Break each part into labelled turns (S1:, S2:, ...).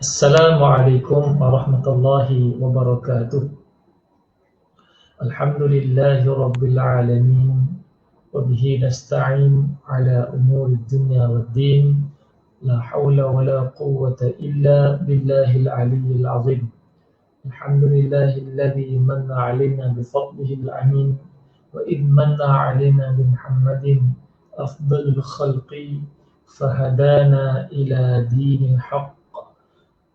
S1: Assalamualaikum warahmatullahi wabarakatuh. Alhamdulillahi rabbil alamin. Wa bihi nasta'in ala umuri dunya waddin. La hawla wa la quwwata illa billahil aliyyil azim. Alhamdulillahilladzi manna 'alaina bi fadlihil amin. Wa id manna 'alaina bi Muhammadin afdalil khalqi fahadana ila dinil haqq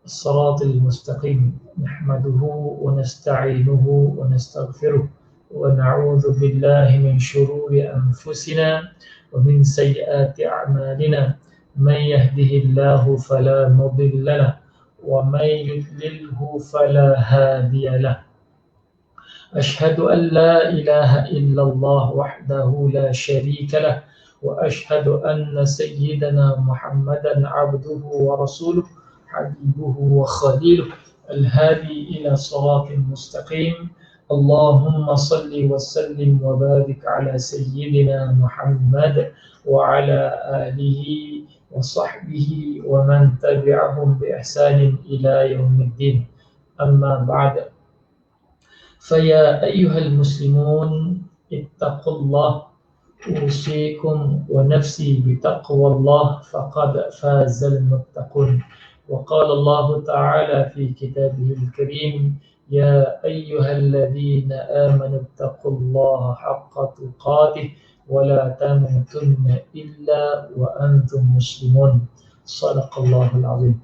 S1: الصراط المستقيم نحمده ونستعينه ونستغفره ونعوذ بالله من شرور أنفسنا ومن سيئات أعمالنا من يهده الله فلا مضل له ومن يضلله فلا هادي له أشهد أن لا إله إلا الله وحده لا شريك له وأشهد أن سيدنا محمدا عبده ورسوله حبيبه وخليله الهادي إلى صراط مستقيم اللهم صل وسلم وبارك على سيدنا محمد وعلى آله وصحبه ومن تبعهم بإحسان إلى يوم الدين أما بعد فيا أيها المسلمون اتقوا الله أوصيكم ونفسي بتقوى الله فقد فاز المتقون وقال الله تعالى في كتابه الكريم يا أيها الذين آمنوا اتقوا الله حق تقاته ولا تموتن إلا وأنتم مسلمون صدق الله العظيم.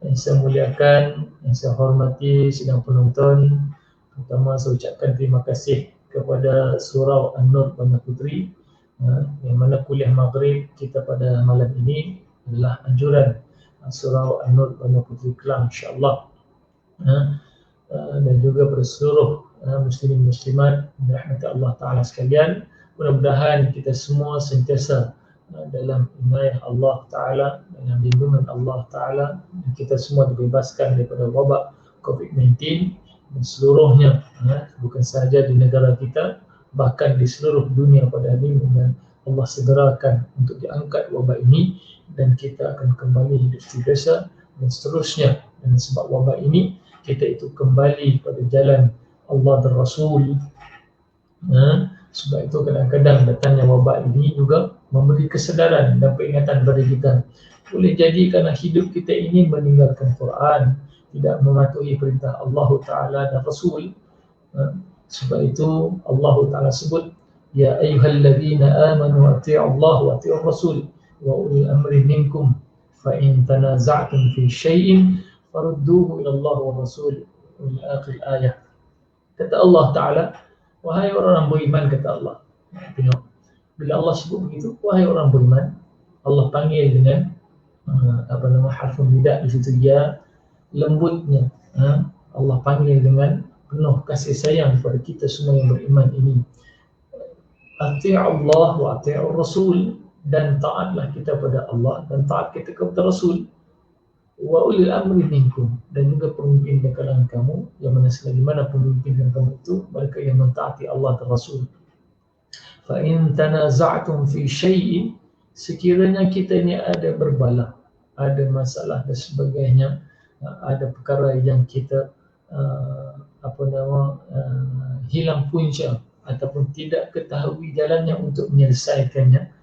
S1: Yang saya muliakan, yang saya hormati sidang penonton, pertama saya ucapkan terima kasih kepada Surau An-Nur Bandar Puteri yang mana kuliah maghrib kita pada malam ini adalah anjuran Surau An-Nur Bandar Puteri Kelang, insyaAllah, dan juga pada seluruh muslimin muslimat dirahmati Allah Ta'ala sekalian. Mudah-mudahan kita semua sentiasa dalam inayah Allah Ta'ala, dalam lindungan Allah Ta'ala, dan kita semua dibebaskan daripada wabak COVID-19 dan seluruhnya, bukan sahaja di negara kita, bahkan di seluruh dunia pada hari ini. Dan Allah segerakan untuk diangkat wabak ini dan kita akan kembali hidup seperti biasa dan seterusnya. Dan sebab wabak ini, kita itu kembali pada jalan Allah dan Rasul. Sebab itu kadang-kadang datangnya wabak ini juga memberi kesedaran dan peringatan kepada kita. Boleh jadi kerana hidup kita ini meninggalkan Quran, tidak mematuhi perintah Allah Ta'ala dan Rasul. Sebab itu Allah Ta'ala sebut, Ya ayyuhalladzina amanu ati'u Allah wa ati'u Rasul wa ulil amri minkum fa in tanaza'tum fi syai'in farudduhu ila Allah wa Rasul ila akhir ayat. Kata Allah Ta'ala, wahai orang beriman, kata Allah. Tengok, bila Allah sebut begitu, wahai orang beriman, Allah panggil dengan harfun nida di situ, ya, lembutnya. Allah panggil dengan penuh kasih sayang kepada kita semua yang beriman ini. Ati'u Allah wa ati'u Rasul, dan taatlah kita kepada Allah dan taat kita kepada Rasul. Wa ulil amri minkum, dan juga pemimpin di kalangan kamu, yang mana selagi mana pemimpin dan kamu itu mereka yang mentaati Allah dan Rasul. Fa in tanaza'tum fi syai'in, sekiranya kita ini ada berbalah, ada masalah dan sebagainya, ada perkara yang kita hilang punca ataupun tidak ketahui jalannya untuk menyelesaikannya,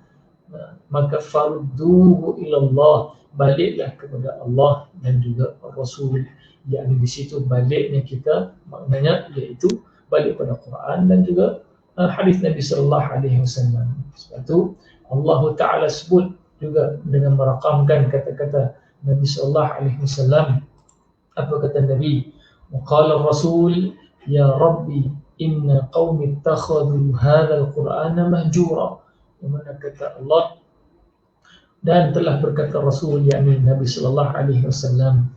S1: maka farudduhu ilallah, baliklah kepada Allah dan juga Rasul. Yang di situ baliknya kita maknanya iaitu balik pada Quran dan juga hadis Nabi sallallahu alaihi wasallam. Sebab itu Allah Ta'ala sebut juga dengan merakamkan kata-kata Nabi sallallahu alaihi wasallam. Apa kata Nabi? Qala Rasul, ya Rabbi inna qaumi ittakhadhu hadzal Qur'ana mahjura. Yang mana kata Allah, dan telah berkata Rasul, yakni Nabi sallallahu alaihi wasallam,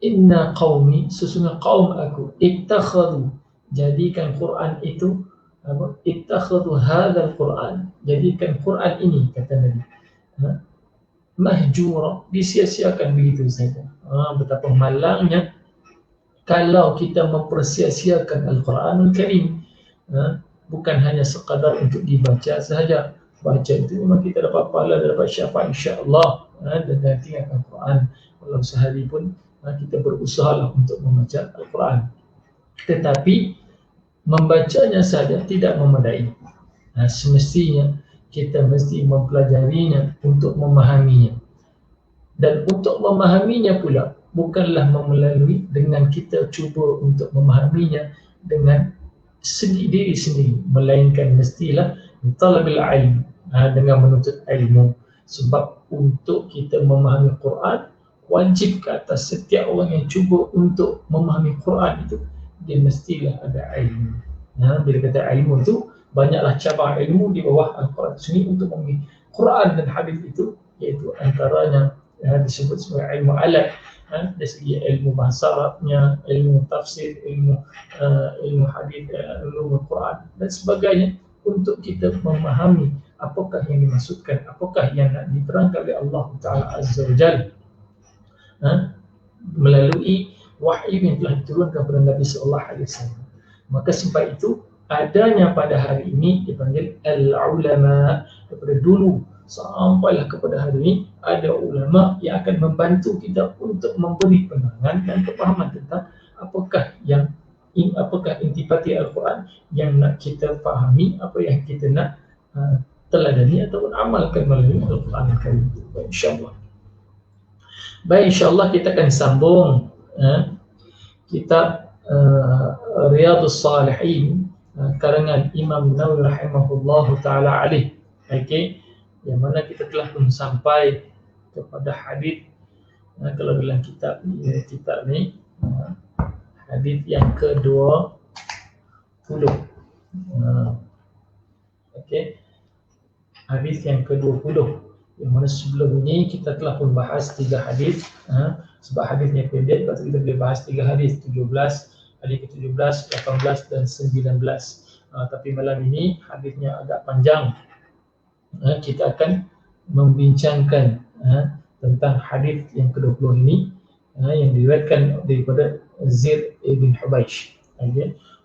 S1: inna qaumi, sesungguhnya kaum aku, ittakhadhu, jadikan Quran itu, ittakhadhu hadzal Quran, jadikan Quran ini, kata Nabi, mahjura, disia-siakan begitu saja. Betapa malangnya kalau kita mempersia-siakan Al-Quranul Karim, bukan hanya sekadar untuk dibaca sahaja, baca itu memang kita dapat pahala, dapat syafaat insya-Allah, dengan tinggalkan Quran. Walau sehari pun kita berusahalah untuk membaca Al-Quran. Tetapi membacanya saja tidak memadai. Semestinya kita mesti mempelajarinya untuk memahaminya. Dan untuk memahaminya pula bukanlah melalui dengan kita cuba untuk memahaminya dengan diri sendiri, melainkan mestilah talabil ilm, dengan menuntut ilmu. Sebab untuk kita memahami Quran, wajib ke atas setiap orang yang cuba untuk memahami Quran itu, dia mestilah ada ilmu. Bila kata ilmu itu, banyaklah cabang ilmu di bawah Al-Quran sini untuk memahami Quran dan hadis itu, iaitu antaranya disebut sebagai ilmu alat, dari segi ilmu bahasa Arabnya, ilmu tafsir, ilmu hadis, ilmu Quran dan sebagainya, untuk kita memahami apakah yang dimaksudkan, apakah yang nak diterangkan oleh Allah Ta'ala Azza wa Jalla melalui wahyu yang telah diturunkan kepada Nabi Sallallahu Alaihi Wasallam. Maka sebab itu adanya pada hari ini dipanggil al-ulama. Daripada dulu sampailah kepada hari ini ada ulama yang akan membantu kita untuk memberi penerangan dan kepahaman tentang apakah intipati Al-Quran yang nak kita fahami, apa yang kita nak teladani ataupun amalkan melalui Al-Quran Al-Karim. InsyaAllah. Baik, insyaAllah kita akan sambung kitab Riyadhus Salihin karangan Imam Nawawi rahimahullahu ta'ala alaih. Okay. Yang mana kita telah pun sampai kepada hadis, kalau dalam kitab ni hadis yang ke-20. Okey. Hadis yang ke-20, yang mana sebelum ini kita telah pun bahas 3 hadis, sebab hadisnya pendek, lepas kita boleh bahas 3 hadis, 17, hadis ke-17, 18 dan 19. Tapi malam ini hadisnya agak panjang. Kita akan membincangkan tentang hadis yang ke-20 ini, yang diriwayatkan daripada Zir ibn Hubaish.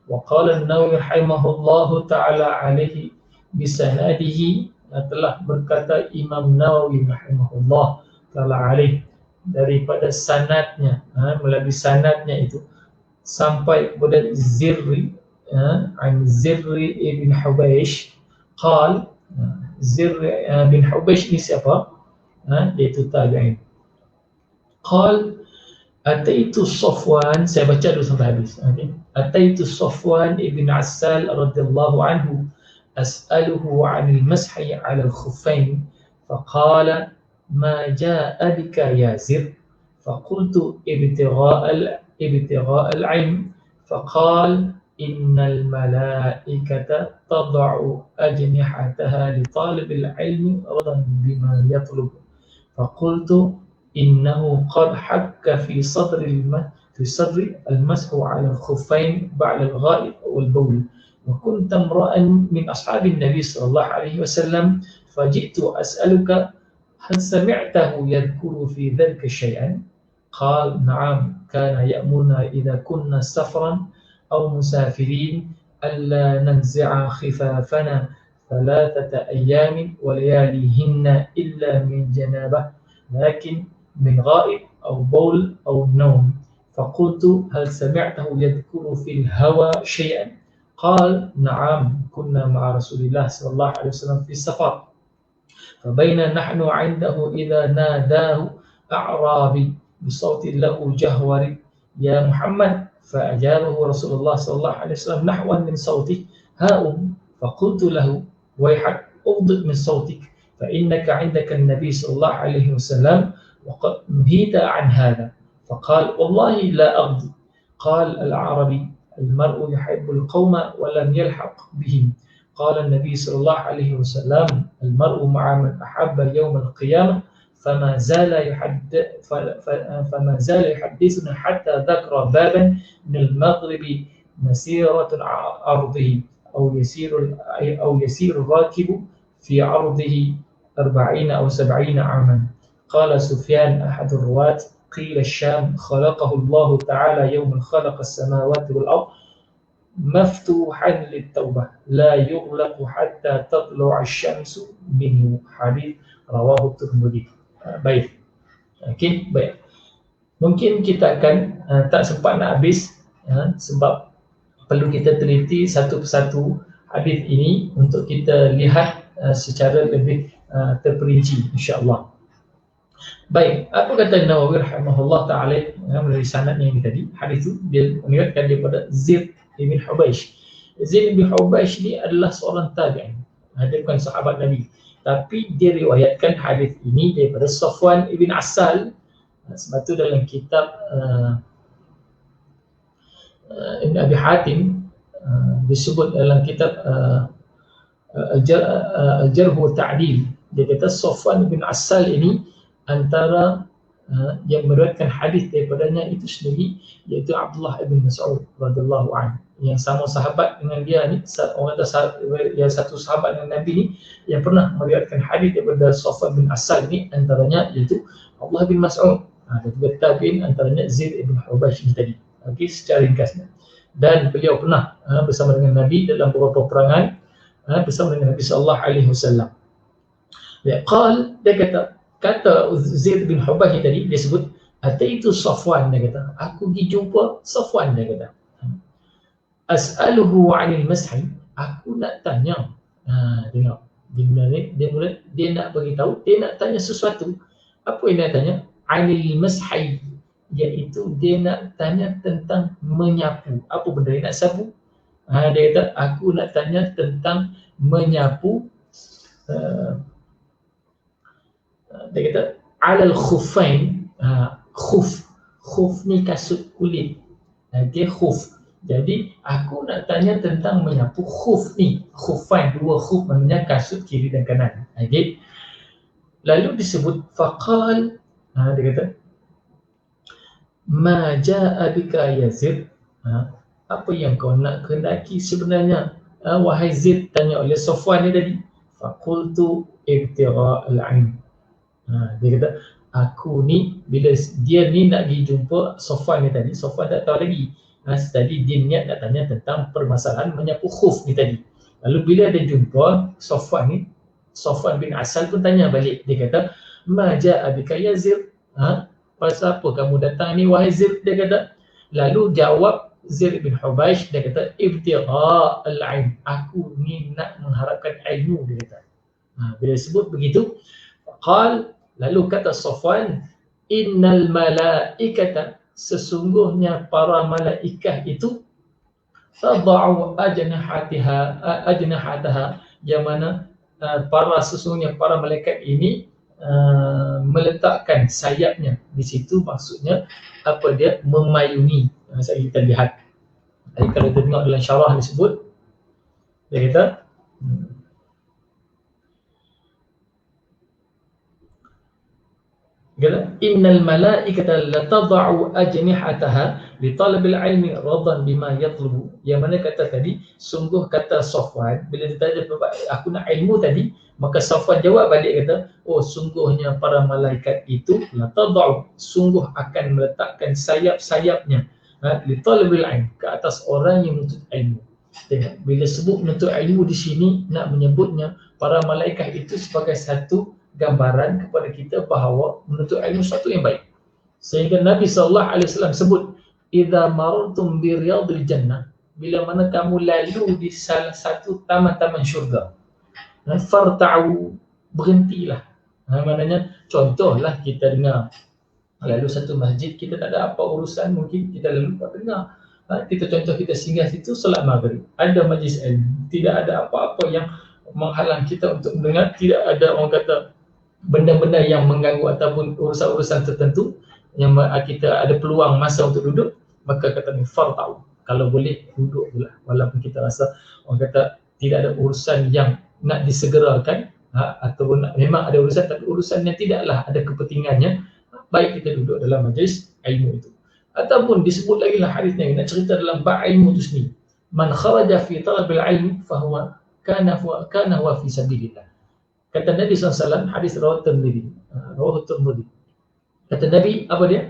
S1: Wa qala an-Nawawi rahimahullahu ta'ala alaihi bisanadihi, telah berkata Imam Nawawi rahimahullah ta'ala alaihi daripada sanadnya, melalui sanadnya itu sampai kepada Zirri, Zirri ibn Hubaish qal. Zirri bin Hubaish ni siapa? Iaitu tabi'in. Qal ataitu Safwan, saya baca dulu sampai habis. Ataitu Safwan ibn Assal radhiyallahu anhu as'aluhu 'anil mashi 'ala al-khuffain faqala ma jaa'a bika ya Zir faqultu ibtigha'a al-'ilm faqala innal malaikata tad'u ajnihataha li talibil ilmi radan bima yatlub faqultu innahu qad hakka fi sadri al-mashu 'ala al-khuffain ba'da al-ghaib wal bawl wa kunta imra'an min ashabin nabi sallallahu alaihi wasallam faji'tu as'aluka hal sami'tahu yadhkuru fi dhalika shay'an qala na'am kana ya'muruna idha kunna safran أو مسافرين ألا ننزع خفافنا 3 أيام ولياليهن إلا من جنابة لكن من غائب أو بول أو نوم فقلت هل سمعته يذكر في الهوى شيئا قال نعم كنا مع رسول الله صلى الله عليه وسلم في السفر فبين نحن عنده إذا ناداه أعرابي بصوت له جهوري يا محمد فأجابه رسول الله صلى الله عليه وسلم نحوا من صوته هاؤم فقلت له ويحك أغضب من صوتك فإنك عندك النبي صلى الله عليه وسلم وقد نهيت عن هذا فقال والله لا أغضب قال العربي المرء يحب القوم ولم يلحق بهم قال النبي صلى الله عليه وسلم المرء مع من أحب يوم القيامة فما زال يحدثنا حتى ذكر بابا من المغرب مسيرة عرضه أو يسير الراكب في عرضه 40 أو 70 عاما قال سفيان أحد الرواة قيل الشام خلقه الله تعالى يوم خلق السماوات والأرض maftuhan lit-taubah la yughlaqu hatta tatlu'a asy-syamsu minhu. Hadis rawahu Tirmidzi. Baik. Okey, baik. Mungkin kita akan tak sempat nak habis sebab perlu kita teliti satu persatu hadis ini untuk kita lihat secara lebih terperinci, insya-Allah. Baik, apa kata Nawawi rahimahullah ta'ala melalui sanadnya ini tadi. Hadis itu dia meriwayatkan daripada Zaid bin Hubaish. Zaid bin Hubaish ni adalah seorang tabi'in. Dia bukan sahabat Nabi, tapi dia riwayatkan hadis ini daripada Safwan ibn Assal. Sebab tu dalam kitab Ibn Abi Hatim disebut dalam kitab Al-Jarh wa Ta'dil, dia kata Safwan bin Assal ini antara yang meriwayatkan hadis daripadanya itu sendiri iaitu Abdullah bin Mas'ud radhiyallahu anhu, yang sama sahabat dengan dia ni, orang kata yang satu sahabat dengan Nabi ni yang pernah meriwayatkan hadis daripada Safwan bin Assal ni, antaranya iaitu Abdullah bin Mas'ud, dan juga tabi'in antaranya Zaid bin Hubaish ni tadi. Okey, secara ringkasnya. Dan beliau pernah bersama dengan Nabi dalam beberapa peperangan bersama dengan Nabi sallallahu alaihi wasallam. Ya, dia kata Zaid bin Hubaish tadi, dia sebut ataitu Safwan, dia kata aku pergi jumpa Safwan, dia kata as'aluhu 'anil mashi, aku nak tanya. Tengok dia nak bagi tahu, dia nak tanya sesuatu. Apa yang dia tanya? 'Anil mashi, iaitu dia nak tanya tentang menyapu. Apa benda dia nak sapu? Dia kata aku nak tanya tentang menyapu. Dia kata alal khuffain, khuf ni kasut kulit, dia khuf. Jadi aku nak tanya tentang menyapu khuf ni. Khuffain, dua khuf maknanya kasut kiri dan kanan. Okay. Lalu disebut faqal, dia kata ma jaa bika ya Zaid, apa yang kau nak kehendaki sebenarnya wahai Zaid, tanya oleh Safwan ni tadi. Faqultu ibtigha al-'ilm, dia kata aku ni, bila dia ni nak pergi jumpa Safwan ni tadi, Safwan tak tahu lagi. Tadi dia niat nak tanya tentang permasalahan menyapu khuf ni tadi. Lalu bila dia jumpa Safwan ni, Safwan bin Assal pun tanya balik. Dia kata ma jaa bika ya Zaid, pasal apa kamu datang ni wahai Zaid, dia kata. Lalu jawab Zaid bin Hubaish, dia kata ibtigha al-'ilm, aku ni nak mengharapkan ilmu, dia kata. Bila sebut begitu, lalu kata Safwan, innal malaikata, sesungguhnya para malaikat itu tada'u ajnahataha, yang mana sesungguhnya para malaikat ini meletakkan sayapnya. Di situ maksudnya apa dia? Memayungi. Saya kita lihat. Jadi kalau kita tengok dalam syarah disebut, dia kata innal malaikata latad'u ajnihataha li talabil ilmi radan bima yatlubu. Yang mana kata tadi, sungguh kata Safwan bila ditanya aku nak ilmu tadi, maka Safwan jawab balik kata, oh sungguhnya para malaikat itu latad'u, sungguh akan meletakkan sayap-sayapnya li talabil ilmi, ke atas orang yang menuntut ilmu. Tengok, bila sebut menuntut ilmu di sini nak menyebutnya para malaikat itu sebagai satu gambaran kepada kita bahawa menuntut ilmu sesuatu yang baik. Sehingga Nabi SAW sebut, idza marartum bi riyadil jannah, bila mana kamu lalu di salah satu taman-taman syurga, farta'u, berhentilah. Maknanya contohlah kita dengar lalu satu masjid, kita tak ada apa urusan, mungkin kita lalu tak dengar. Kita contoh kita singgah situ solat maghrib, ada majlis ilmu, tidak ada apa-apa yang menghalang kita untuk mendengar, tidak ada orang kata benda-benda yang mengganggu ataupun urusan-urusan tertentu yang kita ada peluang masa untuk duduk, maka kata ni farta'u, kalau boleh duduk pula, walaupun kita rasa orang kata tidak ada urusan yang nak disegerakan, ataupun memang ada urusan tapi urusan yang tidaklah ada kepentingannya, baik kita duduk dalam majlis ilmu itu. Ataupun disebut lagi lah hadis ni, nak cerita dalam bab ilmu itu sendiri, man kharaja fi talabil ilmi fahuwa kana huwa fi sabilillah. Kata Nabi SAW, hadis rawat Tirmidzi, kata Nabi, apa dia?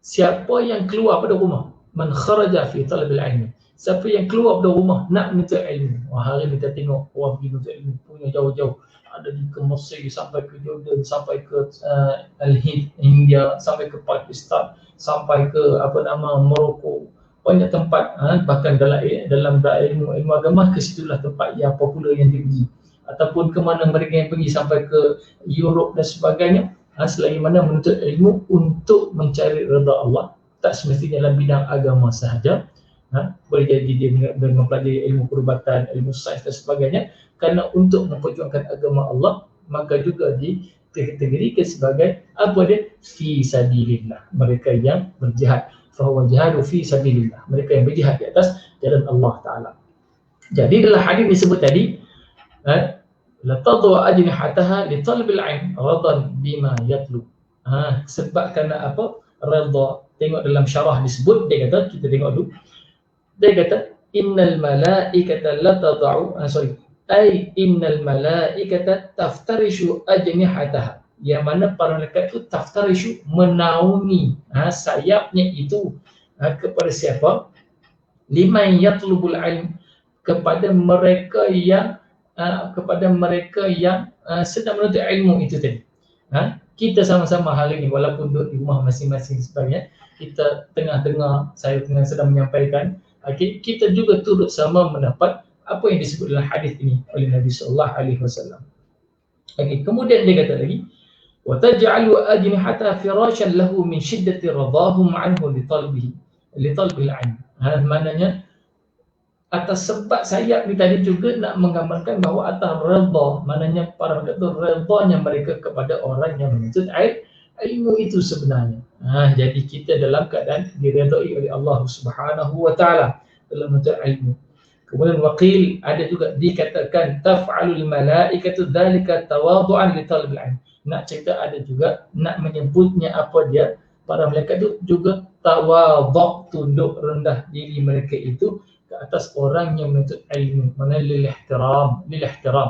S1: Siapa yang keluar pada rumah, man kharaja fi talabil ilmi, Siapa yang keluar dari rumah nak menuntut ilmu. Hari ni kita tengok orang pergi menuntut ilmu punya jauh-jauh. Ada di ke Mesir, sampai ke Jordan, sampai ke Al-Hind, India, sampai ke Pakistan, sampai ke Morocco. Banyak tempat, bahkan dalam ilmu agama, ke situlah tempat yang popular yang dia pergi. Ataupun ke mana mereka yang pergi, sampai ke Europe dan sebagainya. Selain mana menuntut ilmu untuk mencari redha Allah, tak semestinya dalam bidang agama sahaja. Boleh jadi dia mempelajari ilmu perubatan, ilmu sains dan sebagainya, kerana untuk memperjuangkan agama Allah, maka juga dikategorikan sebagai apa dia? Fi sabilillah, mereka yang berjihad. Fahuwa jihadu fi sabilillah, mereka yang berjihad di atas jalan Allah Ta'ala. Jadi dalam hadis disebut tadi, la tadwa ajnihataha li talbil ilm radan bima yatlub. Sebab kerana apa? Redha. Tengok dalam syarah disebut, dia kata, kita tengok dulu. Dia kata, innal malaikata la tad'u, innal malaikata taftarishu ajnihataha. Yang mana para malaikat itu taftarishu, menaungi sayapnya itu kepada siapa? Liman yatlubul ilm, kepada mereka yang sedang menuntut ilmu itu tadi. Kita sama-sama hari ini, walaupun duduk di rumah masing-masing sebagainya, kita tengah dengar, saya sedang menyampaikan, kita juga turut sama mendapat apa yang disebut dalam hadis ini oleh Nabi sallallahu alaihi wasallam. Kemudian dia kata lagi, wa taj'alu ajnihata firashan lahu min shiddati radahum anhu li talbil ilm. Maknanya atas sebab sayap ni tadi juga nak menggambarkan bahawa atas redha, maknanya para doktor redhanya mereka kepada orang yang menuntut ilmu itu sebenarnya. Jadi kita dalam keadaan diredai oleh Allah Subhanahu wa taala dalam menuntut ilmu. Kemudian waqil, ada juga dikatakan taf'alul malaikatu dzalika tawadhu'an li talbil ilm. Nak cerita ada juga nak menyebutnya apa dia, para malaikat itu juga tawadhu', tunduk rendah diri mereka itu ke atas orang yang menuntut ilmu. Mana lil ihtiram,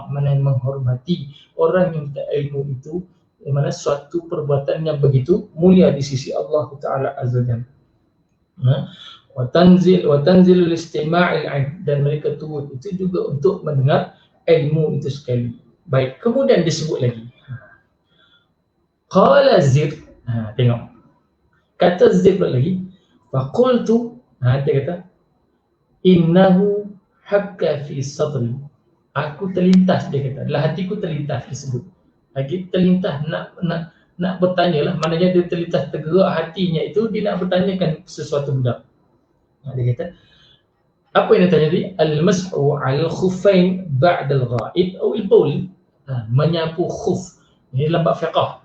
S1: mana menghormati orang yang menuntut ilmu itu, di mana suatu perbuatan yang begitu mulia di sisi Allah Ta'ala Azza wa Jalla. Wa tanzilul istima'il ilm, dan mereka turun itu juga untuk mendengar ilmu itu sekali. Baik, kemudian disebut lagi. Qala Zir, tengok. Kata Zir lagi, faqultu, dia kata, innahu hakka fi sadri. Aku terlintas, dia kata, dalam hatiku terlintas disebut. Lagi terlintas nak bertanya lah, maknanya dia terlintas tergerak hatinya itu, dia nak bertanyakan sesuatu benda. Dia kata, apa yang dia tanya tadi? Al-mas'u al-khuffain ba'da al-ghaib atau al-bawl. Menyapu khuf. Ini dalam bab fiqh.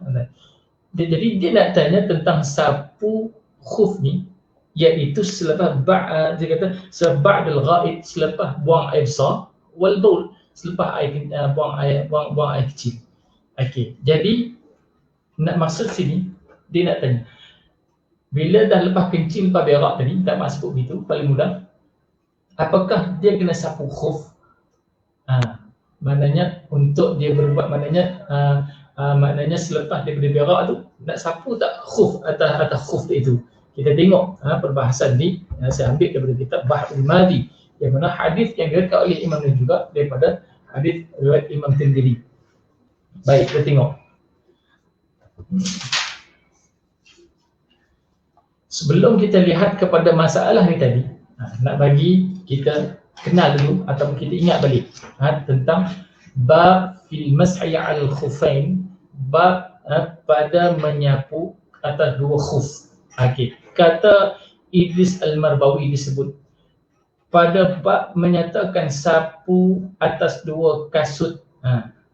S1: Jadi dia nak tanya tentang sapu khuf ni, iaitu selepas dia kata ba'da al-ghaib, selepas buang air besar, wal-bawl, selepas buang air kecil. Okey, jadi nak maksud sini dia nak tanya, bila dah lepas kencing, lepas berak tadi, tak masuk begitu, paling mudah, apakah dia kena sapu khuf? Maknanya untuk dia berbuat, maknanya selepas dia berak tu, nak sapu tak khuf atas khuf itu. Kita tengok perbahasan ni, saya ambil daripada kitab Bahrul Madi, yang mana hadis yang diriwayatkan oleh Imam ni juga daripada hadis riwayat Imam Tirmidzi. Baik, kita tengok. Sebelum kita lihat kepada masalah ni tadi, nak bagi kita kenal dulu ataupun kita ingat balik tentang bab fil mas'i al khuffain, bab pada menyapu atas dua khuf. Okey, kata Idris Al-Marbawi disebut pada bab menyatakan sapu atas dua kasut.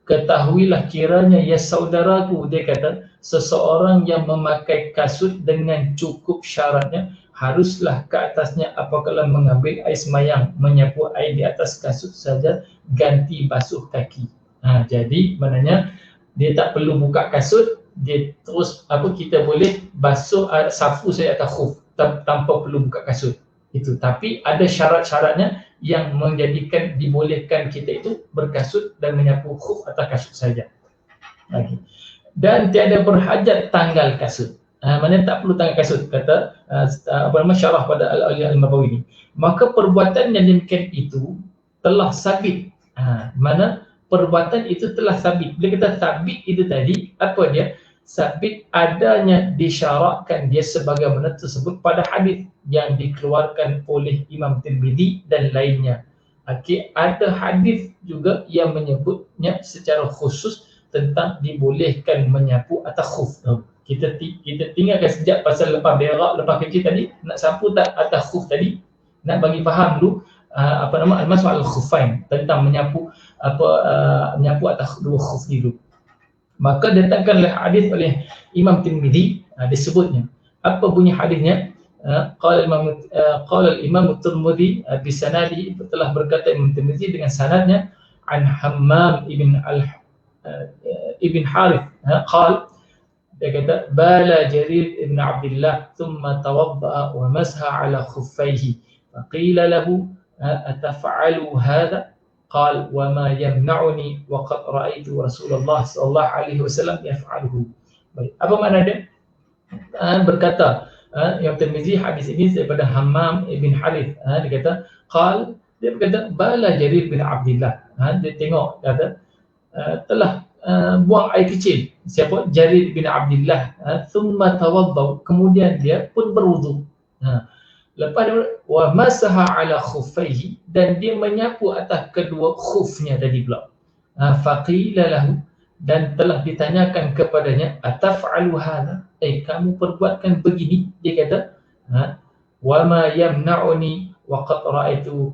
S1: Ketahuilah kiranya ya saudaraku, dia kata, seseorang yang memakai kasut dengan cukup syaratnya, haruslah ke atasnya apabila mengambil air semayang, menyapu air di atas kasut saja, ganti basuh kaki. Jadi maknanya dia tak perlu buka kasut, dia terus kita boleh basuh, sapu saja atas khuf tanpa perlu buka kasut. Itu, tapi ada syarat-syaratnya yang menjadikan dibolehkan kita itu berkasut dan menyapu khuf atas kasut saja. Dan tiada berhajat tanggal kasut. mana tak perlu tangan kasut, kata apa nama syarah pada Al-Nawawi ini. Maka perbuatan yang demikian itu telah sabit. Mana perbuatan itu telah sabit. Bila kita sabit itu tadi, apa dia? Sabit adanya disyaratkan dia sebagaimana tersebut pada hadis yang dikeluarkan oleh Imam Tirmidzi dan lainnya. Okey, ada hadis juga yang menyebutnya secara khusus tentang dibolehkan menyapu atas khuf. Kita tinggalkan sejak pasal lepas berak, lepas kecil tadi, nak sapu tak atas khuf tadi, nak bagi faham dulu apa nama al-mashu al-khuffain, tentang menyapu menyapu atas dua khuf dulu. Maka datangkanlah hadis oleh Imam Tirmidzi, disebutnya. Apa bunyi hadisnya? Qala al-Imam Tirmidzi bi sanadi, telah berkata Imam Tirmidzi dengan sanadnya, an Hammam ibn Harith, qala, dia kata, bala Jarir ibn Abdullah thumma tawadda'a wa masha ala khuffaihi faqila lahu ataf'alu hadha qal wa ma yamna'uni wa qad ra'aitu Rasulullah sallallahu alaihi wasallam yaf'aluhu. Baik, apa makna dia? Berkata yang Tirmizi, hadis ini daripada Hammam ibn Harith, dia kata qal, dia berkata bala Jarir bin Abdullah, dia tengok, kata telah buang air kecil siapa? Jarir bin Abdullah, thumma tawadda, kemudian dia pun berwudu. Lepas dia wa masaha ala khuffaihi, dan dia menyapu atas kedua khufnya tadi pula. Faqila lahu, dan telah ditanyakan kepadanya, ataf'alu hadha, kamu perbuatkan begini? Dia kata wa ma yamna'uni wa qad ra'aitu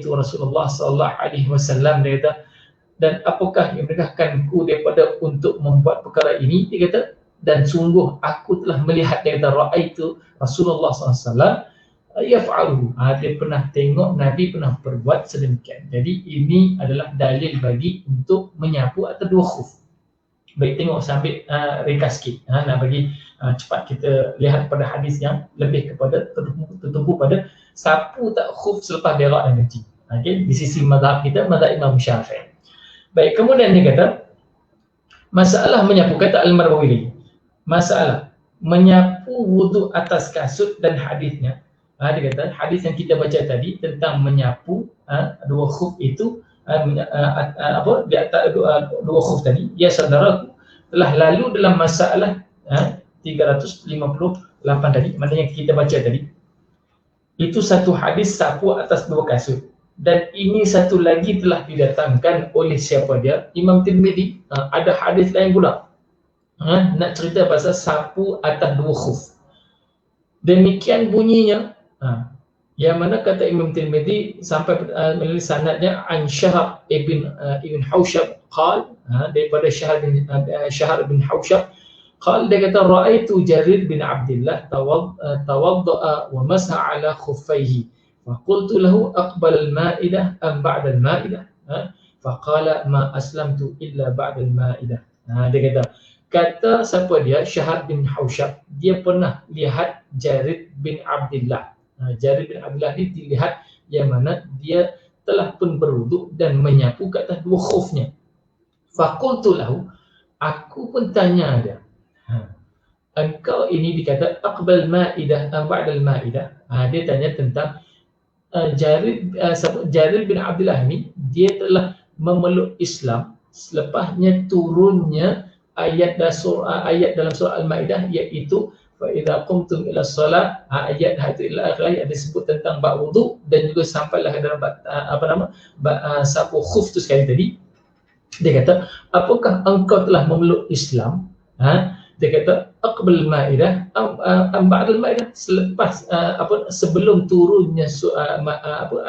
S1: Rasulullah sallallahu alaihi wasallam, dia kata, dan apakah yang mendekatkanku daripada untuk membuat perkara ini? Dia kata, dan sungguh aku telah melihat, dia kata, ra'aitu Rasulullah SAW yaf'aluhu, dia pernah tengok Nabi pernah berbuat sedemikian. Jadi ini adalah dalil bagi untuk menyapu atas dua khuf. Baik, tengok sambil ringkas sikit, nak bagi cepat kita lihat pada hadis yang lebih kepada tertumpu pada sapu tak khuf selepas berak dan kencing. Okay? Di sisi mazhab kita, mazhab Imam Syafi'i. Baik, kemudian dia kata masalah menyapu, kata Al-Marwawi, masalah menyapu wudu atas kasut dan hadisnya. Dia kata hadis yang kita baca tadi tentang menyapu dua khuf itu, di atas dua khuf tadi, ya saudaraku, telah lalu dalam masalah 358 tadi, maknanya kita baca tadi. Itu satu hadis sapu atas dua kasut. Dan ini satu lagi telah didatangkan oleh siapa dia? Imam Tirmidzi. Ada hadis lain pula nak cerita pasal sapu atas dua khuf. Demikian bunyinya. Yang mana kata Imam Tirmidzi sampai melalui sanadnya an Shahr ibn Haushab qal, daripada Shahr bin Haushab qal, dia kata ra'aitu Jarir bin Abdullah tawadda'a wa masha ala khuffaihi فقلت له أقبل المائدة أم بعد المائدة فقال ما أسلمت إلا بعد المائدة. Dia kata siapa dia? Shahr bin Haushab, dia pernah lihat Jarir bin Abdullah. Jarir bin Abdullah ini dilihat yang mana dia telah pun berwuduk dan menyapu ke atas dua khufnya. Faqultu lahu, aku pun tanya dia, engkau ini dikata aqbal ma'idah am ba'dal ma'idah. Dia tanya tentang Jarir bin Abdullah ini, dia telah memeluk Islam selepasnya turunnya ayat dalam surah Al-Maidah, iaitu fa idza qumtum ila shalah, ayat itu ila akhir ada sebut tentang bab wudu, dan juga sampailah dalam sapu khuf tu sekali tadi. Dia kata, apakah engkau telah memeluk Islam? Dia kata aqbal maidah am ba'dal maidah, selepas sebelum turunnya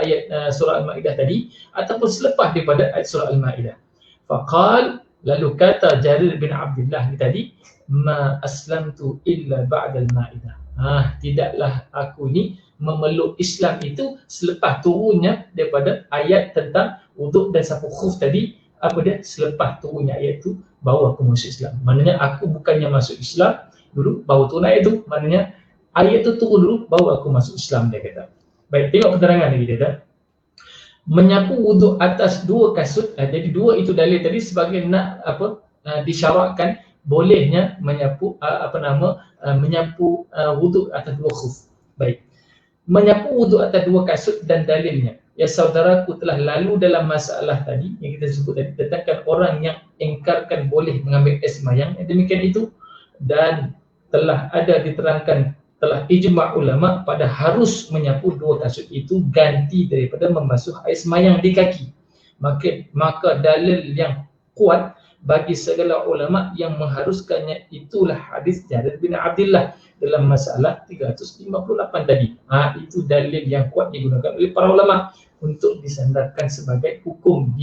S1: ayat surah Al-Maidah tadi, ataupun selepas daripada ayat surah Al-Maidah. Faqal, lalu kata Jarir bin Abdullah tadi, ma aslamtu illa ba'dal maidah. Tidaklah aku ni memeluk Islam itu selepas turunnya daripada ayat tentang wuduk dan sapu khuf tadi. Apa dia? Selepas turunnya ayat itu baru aku masuk Islam. Maknanya aku bukannya masuk Islam dulu baru turun ayat itu, maknanya ayat itu turun dulu baru aku masuk Islam, dia kata. Baik, tengok keterangan lagi dia kata. Menyapu wuduk atas dua kasut, jadi dua itu dalil tadi sebagai nak disyaratkan bolehnya menyapu menyapu wuduk atas dua khuf. Baik. Menyapu wuduk atas dua kasut dan dalilnya. Ya saudaraku telah lalu dalam masalah tadi yang kita sebut tadi tentang orang yang ingkarkan boleh mengambil air sembahyang, demikian itu, dan telah ada diterangkan telah ijma' ulama pada harus menyapu dua kasut itu ganti daripada membasuh air sembahyang di kaki. Maka dalil yang kuat bagi segala ulama yang mengharuskannya itulah hadis Jarir bin Abdullah dalam masalah 358 tadi. Itu dalil yang kuat digunakan oleh para ulama untuk disandarkan sebagai hukum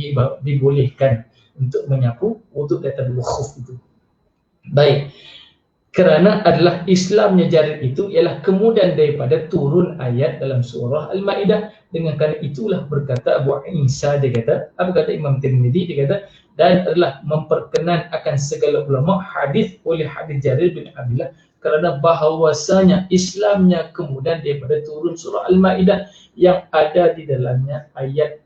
S1: dibolehkan untuk menyapu wuduk di atas dua khuf itu. Baik. Kerana adalah Islamnya Jarir itu ialah kemudian daripada turun ayat dalam surah Al-Ma'idah. Dengan kerana itulah berkata Abu Isa, dia kata, apa kata Imam Tirmidzi, dia kata, dan adalah memperkenan akan segala ulama hadis oleh hadis Jarir bin Abdullah kerana bahawasanya Islamnya kemudian daripada turun surah Al-Ma'idah yang ada di dalamnya ayat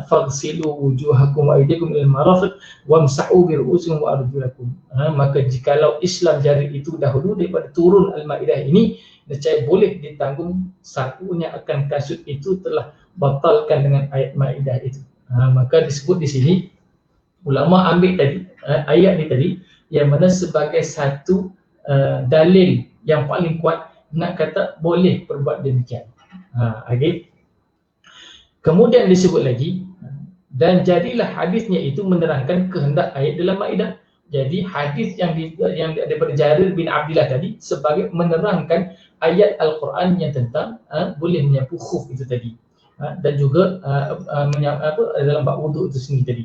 S1: faghsilu wujuhakum wa aydiyakum ilal marafiq wamsahu bi ru'usikum wa arjulakum. Maka jikalau Islam Jarir itu dahulu daripada turun Al-Maidah ini, nescaya boleh ditanggung sapunya akan kasut itu telah batalkan dengan ayat Maidah itu. Maka disebut di sini ulama ambil tadi ayat ni tadi yang mana sebagai satu dalil yang paling kuat nak kata boleh perbuat demikian. Okay. Kemudian disebut lagi, dan jadilah hadisnya itu menerangkan kehendak ayat dalam Maidah. Jadi hadis yang daripada Jarir bin Abdullah tadi sebagai menerangkan ayat Al-Quran yang tentang boleh menyapu khuf itu tadi, dan juga dalam bab wuduk itu sendiri tadi.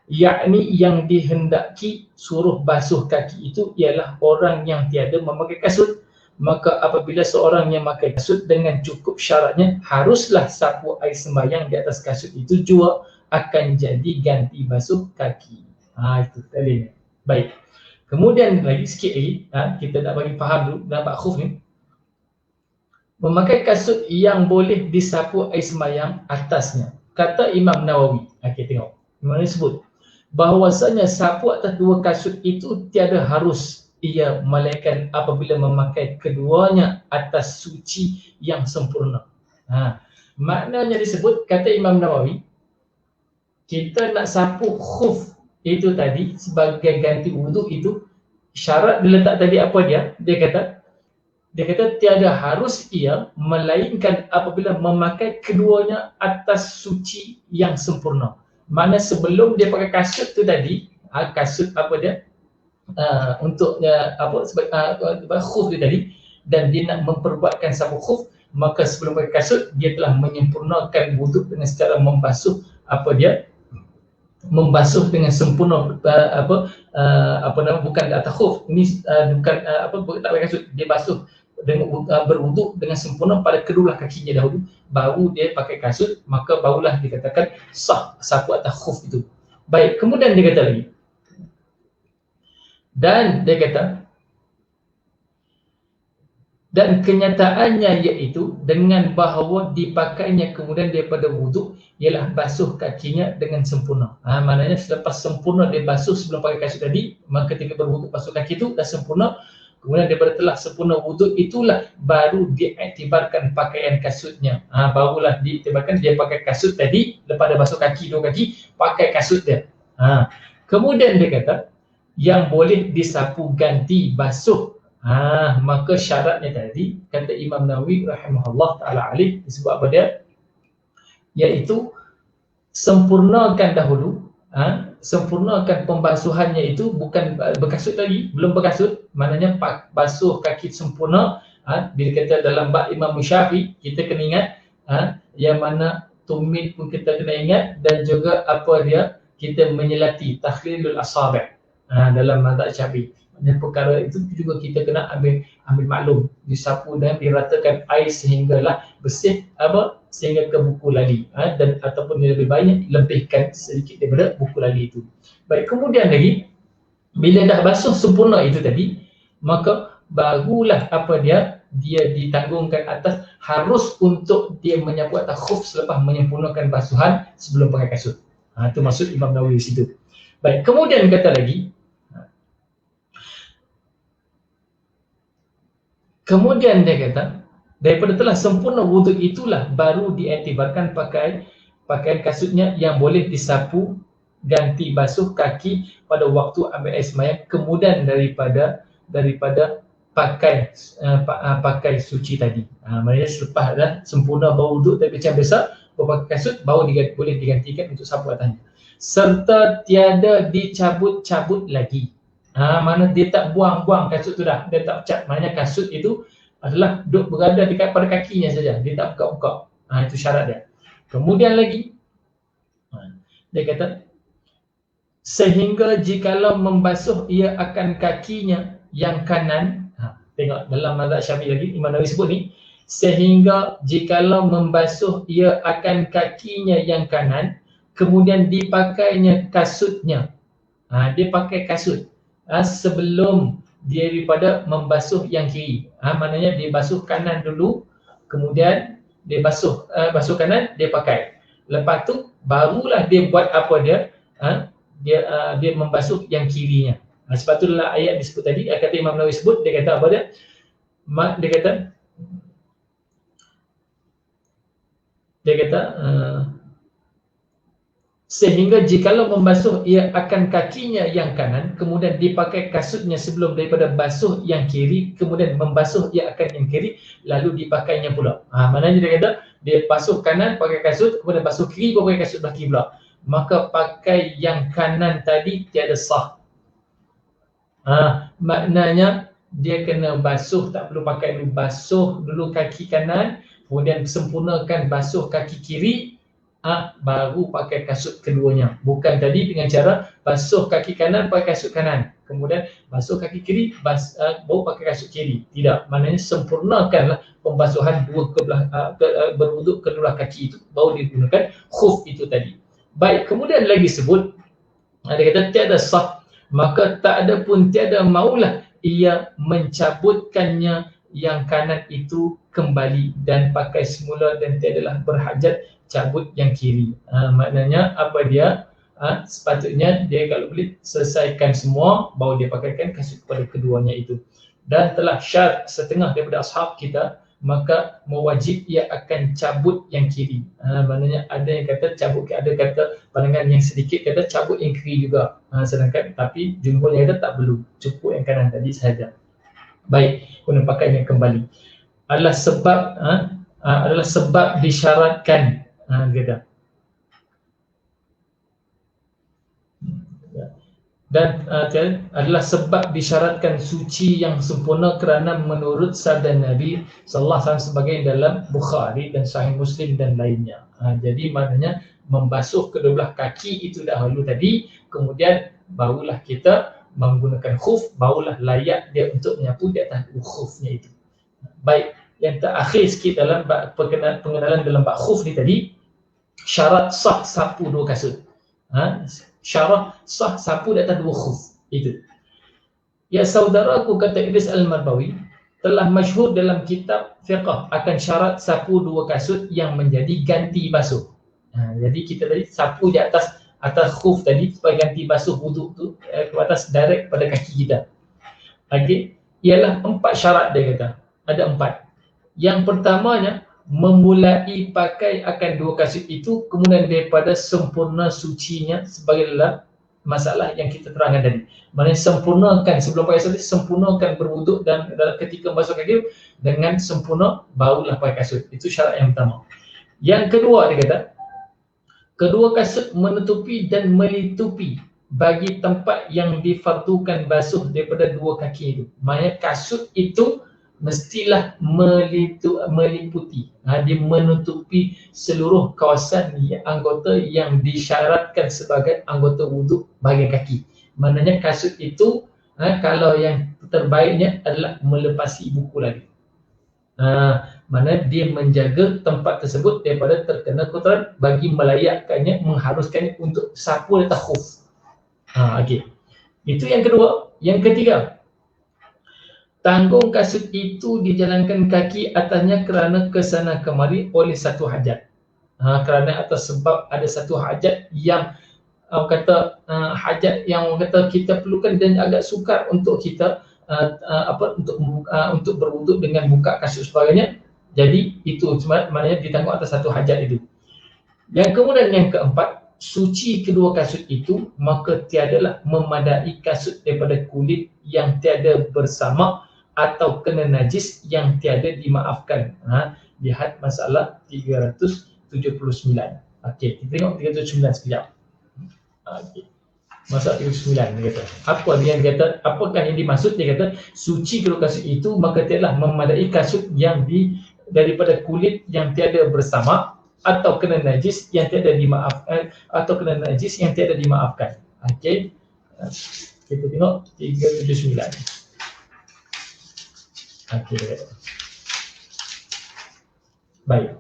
S1: Yakni yang dihendaki suruh basuh kaki itu ialah orang yang tiada memakai kasut. Maka apabila seorang yang memakai kasut dengan cukup syaratnya haruslah sapu air sembahyang di atas kasut itu juga akan jadi ganti basuh kaki. Itu tadi. Baik. Kemudian lagi sikit lagi, kita nak bagi faham dulu dalam bab khuf ni. Memakai kasut yang boleh disapu air sembahyang atasnya. Kata Imam Nawawi. Okey, tengok. Imam Nawawi sebut bahawasanya sapu atas dua kasut itu tiada harus ia melainkan apabila memakai keduanya atas suci yang sempurna. Maknanya disebut, kata Imam Nawawi, kita nak sapu khuf itu tadi sebagai ganti wuduk itu, syarat diletak tadi apa dia? Dia kata tiada harus ia melainkan apabila memakai keduanya atas suci yang sempurna. Mana sebelum dia pakai kasut tu tadi, kasut apa dia? Untuk khuf dia tadi, dan dia nak memperbuatkan sapu khuf, maka sebelum pakai kasut dia telah menyempurnakan wuduk dengan secara membasuh membasuh dengan sempurna bukan di atas khuf ini, bukan tak pakai kasut, dia basuh dengan berwuduk dengan sempurna pada kedua kakinya dahulu, baru dia pakai kasut, maka barulah dikatakan sah sapu atas khuf itu. Baik, kemudian dia kata lagi, dan dia kata, dan kenyataannya iaitu dengan bahawa dipakainya kemudian daripada wuduk ialah basuh kakinya dengan sempurna. Maknanya selepas sempurna dia basuh sebelum pakai kasut tadi, maka ketika berwuduk basuh kaki itu dah sempurna. Kemudian daripada telah sempurna wuduk itulah baru diiktibarkan pakaian kasutnya. Barulah diiktibarkan dia pakai kasut tadi, lepas dia basuh kaki, dua kaki, pakai kasut dia. Kemudian dia kata yang boleh disapu ganti basuh. Maka syaratnya tadi, kata Imam Nawawi rahimahullah ta'ala alih, disebut apa dia? Iaitu sempurnakan dahulu, sempurnakan pembasuhannya itu bukan berkasut lagi, belum berkasut, maknanya basuh kaki sempurna. Bila kata dalam bab Imam Syafi'i, kita kena ingat, yang mana tumit pun kita kena ingat, dan juga apa dia, kita menyelati takhlilul asabi' dalam mazhab Syafi'i. Dan perkara itu juga kita kena ambil maklum, disapu dan diratakan air sehinggalah bersih sehingga ke buku lali, dan ataupun lebih banyak lebihkan sedikit daripada buku lali itu. Baik, kemudian lagi bila dah basuh sempurna itu tadi, maka barulah dia ditanggungkan atas harus untuk dia menyapu atas khuf selepas menyempurnakan basuhan sebelum pakai kasut. Itu maksud Imam Nawawi di situ. Baik, kemudian kata lagi, Kemudian dia kata, daripada telah sempurna wuduk itulah baru diiktibarkan pakaian kasutnya yang boleh disapu, ganti basuh kaki pada waktu ambil air sembahyang, kemudian daripada pakai suci tadi. Maknanya selepas dah sempurna berwuduk dari macam biasa, berpakai kasut, baru boleh digantikan untuk sapu atasnya. Serta tiada dicabut-cabut lagi. Mana dia tak buang-buang kasut tu dah, dia tak cat. Maknanya kasut itu adalah duduk berada dekat pada kakinya saja, dia tak buka-buka. Itu syarat dia. Kemudian lagi, dia kata, sehingga jikalau membasuh ia akan kakinya yang kanan, tengok dalam mazhab Syafi'i lagi, Imam Nawawi sebut ni, sehingga jikalau membasuh ia akan kakinya yang kanan, kemudian dipakainya kasutnya. Dia pakai kasut sebelum dia daripada membasuh yang kiri. Maknanya dia basuh kanan dulu, kemudian dia basuh kanan, dia pakai. Lepas tu barulah dia buat apa dia, dia membasuh yang kirinya. Sebab tu dalam ayat disebut tadi, kata Imam Nawawi sebut, dia kata apa dia? Dia kata sehingga jikalau membasuh ia akan kakinya yang kanan, kemudian dipakai kasutnya sebelum daripada basuh yang kiri, kemudian membasuh ia akan yang kiri, lalu dipakainya pula. Maknanya dia kata, dia basuh kanan pakai kasut, kemudian basuh kiri pakai kasut belah kiri pula. Maka pakai yang kanan tadi tiada sah. Maknanya dia kena basuh, tak perlu pakai dulu, basuh dulu kaki kanan, kemudian sempurnakan basuh kaki kiri, baru pakai kasut keduanya. Bukan tadi dengan cara basuh kaki kanan pakai kasut kanan, kemudian basuh kaki kiri baru pakai kasut kiri. Tidak, maknanya sempurnakanlah pembasuhan berwuduk kedua kaki itu, baru digunakan khuf itu tadi. Baik, kemudian lagi sebut, dia kata tiada sah, maka tak ada pun tiada maulah ia mencabutkannya yang kanan itu kembali dan pakai semula, dan tiadalah berhajat cabut yang kiri. Maknanya apa dia? Sepatutnya dia kalau boleh selesaikan semua, baru dia pakaikan kasut kepada keduanya itu. Dan telah syarat setengah daripada ashab kita, maka mewajib ia akan cabut yang kiri. Maknanya ada yang kata cabut, ada kata pandangan yang sedikit kata cabut yang kiri juga. Sedangkan tapi jumhur yang kata tak perlu, cukup yang kanan tadi sahaja. Baik, kemudian pakainya kembali. Adalah sebab disyaratkan, kata. Dan adalah sebab disyaratkan suci yang sempurna, kerana menurut sabda Nabi sallallahu alaihi wasallam sebagai dalam Bukhari dan Sahih Muslim dan lainnya. Jadi maknanya membasuh kedua belah kaki itu dahulu tadi, kemudian barulah kita menggunakan khuf, barulah layak dia untuk menyapu di atas khufnya itu. Baik, yang terakhir sikit dalam pengenalan dalam bab khuf ni tadi, syarat sah sapu dua kasut. Syarat sah sapu di atas dua khuf itu. Ya saudaraku, kata Idris Al-Marbawi, telah masyhur dalam kitab fiqh akan syarat sapu dua kasut yang menjadi ganti basuh. Jadi kita tadi sapu di atas khuf tadi supaya ganti basuh wuduk tu ke atas direct pada kaki kita. Okey, ialah 4 syarat dia kata. Ada 4. Yang pertamanya, memulai pakai akan dua kasut itu kemudian daripada sempurna sucinya, sebagai dalam masalah yang kita terangkan tadi. Maksudnya sempurnakan sebelum pakai kasut, sempurnakan berwuduk dan ketika basuh kaki dengan sempurna, barulah pakai kasut. Itu syarat yang pertama. Yang kedua dia kata, kedua kasut menutupi dan melitupi bagi tempat yang difardukan basuh daripada dua kaki itu. Maksudnya kasut itu mestilah meliputi, dia menutupi seluruh kawasan anggota yang disyaratkan sebagai anggota wuduk bahagian kaki. Maknanya kasut itu kalau yang terbaiknya adalah melepasi buku lagi. Mana dia menjaga tempat tersebut daripada terkena kotoran bagi melayakkannya, mengharuskannya untuk sapu letak khuf. Okey. Itu yang kedua. Yang ketiga, tanggung kasut itu dijalankan kaki atasnya kerana kesana kemari oleh satu hajat. Kerana atas sebab ada satu hajat yang hajat yang kita perlukan dan agak sukar untuk kita untuk berwuduk dengan buka kasut sebagainya. Jadi itu maknanya ditanggung atas satu hajat itu. Yang kemudian yang keempat, suci kedua kasut itu, maka tiadalah memadai kasut daripada kulit yang tiada bersamak atau kena najis yang tiada dimaafkan. Lihat masalah 379. Okey, kita tengok 379 sekejap. Okey. Masalah 39 dia kata. Apa dia kata? Apakah yang dimaksud? Dia kata suci kedua kasut itu maka tiadalah memadai kasut yang daripada kulit yang tiada bersamak atau kena najis yang tiada dimaafkan Okey. Kita tengok 379. Okey. Baik.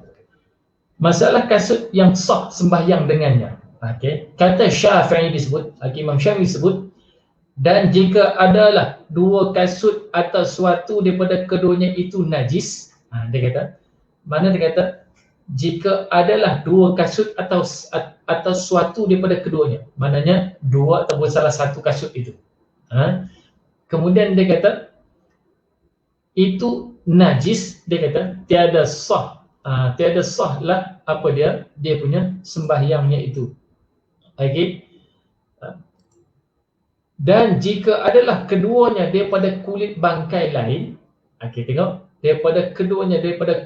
S1: Masalah kasut yang sah sembahyang dengannya. Okey. Kata Syafi'i disebut, Imam Syafi'i disebut, dan jika adalah dua kasut atau suatu daripada keduanya itu najis, dia kata, mana dia kata jika adalah dua kasut atau suatu daripada keduanya, maknanya dua ataupun salah satu kasut itu. Kemudian dia kata itu najis, dia kata tiada sah lah apa dia punya sembahyangnya itu. Okey. Dan jika adalah keduanya daripada kulit bangkai lain, okey, tengok, daripada